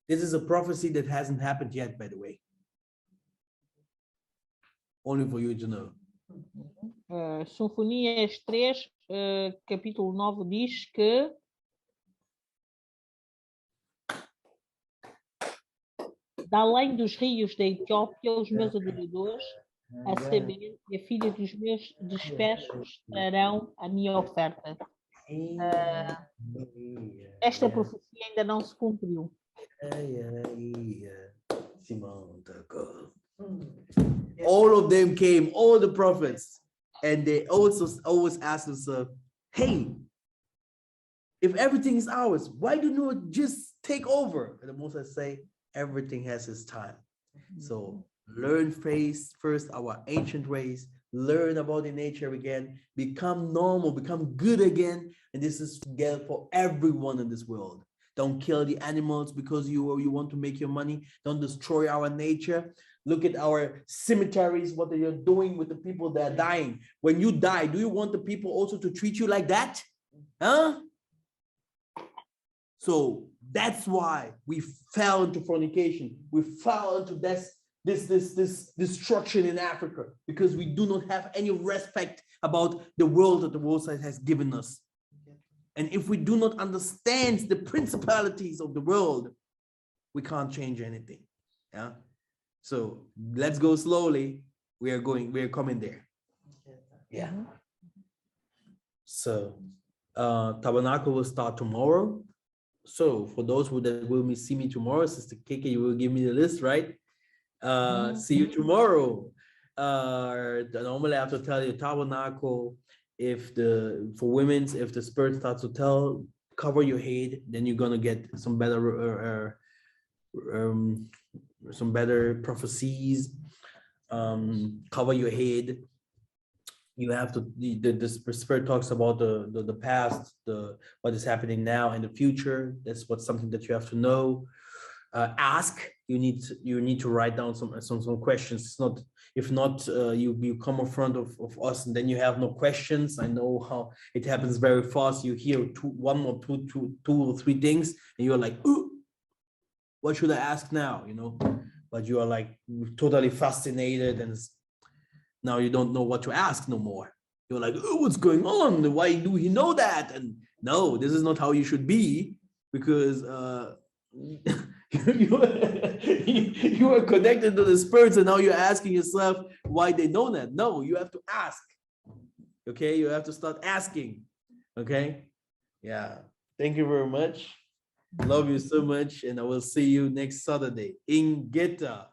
This is a prophecy that hasn't happened yet, by the way. Only for you to know. Sinfonias 3, capítulo 9, diz que da além dos rios da Etiópia, os meus adoradores, a saber, e a filha dos meus despechos trarão a minha oferta. Esta profecia ainda não se cumpriu. All of them came, all the prophets, and they also always ask themselves, hey, if everything is ours, why do you not just take over? And the Most High say, everything has its time. So learn first our ancient ways, learn about the nature again, become normal, become good again. And this is together for everyone in this world. Don't kill the animals because you want to make your money. Don't destroy our nature. Look at our cemeteries, what they are doing with the people that are dying. When you die, do you want the people also to treat you like that? Huh? So that's why we fell into fornication. We fell into this destruction in Africa, because we do not have any respect about the world that the world has given us. And if we do not understand the principalities of the world, we can't change anything. Yeah. So let's go slowly. We are coming there. Yeah. So Tabernacle will start tomorrow. So for those that will see me tomorrow, Sister Kiki, you will give me the list, right? See you tomorrow. Normally I have to tell you Tabernacle. For women's, if the Spirit starts to tell, cover your head, then you're gonna get some better prophecies. Cover your head. You have to. The Spirit talks about the past, what is happening now and the future. That's something that you have to know. Ask. You need to write down some questions. It's not. If not, you come in front of us and then you have no questions. I know how it happens very fast. You hear one or two or three things, and you're like, ooh, what should I ask now? You know, but you are like totally fascinated, and now you don't know what to ask no more. You're like, oh, what's going on? Why do he know that? And no, this is not how you should be, because you are connected to the spirits, and now you're asking yourself why they know that. No, you have to ask. Okay, you have to start asking. Okay, yeah. Thank you very much. Love you so much, and I will see you next Saturday in Geta.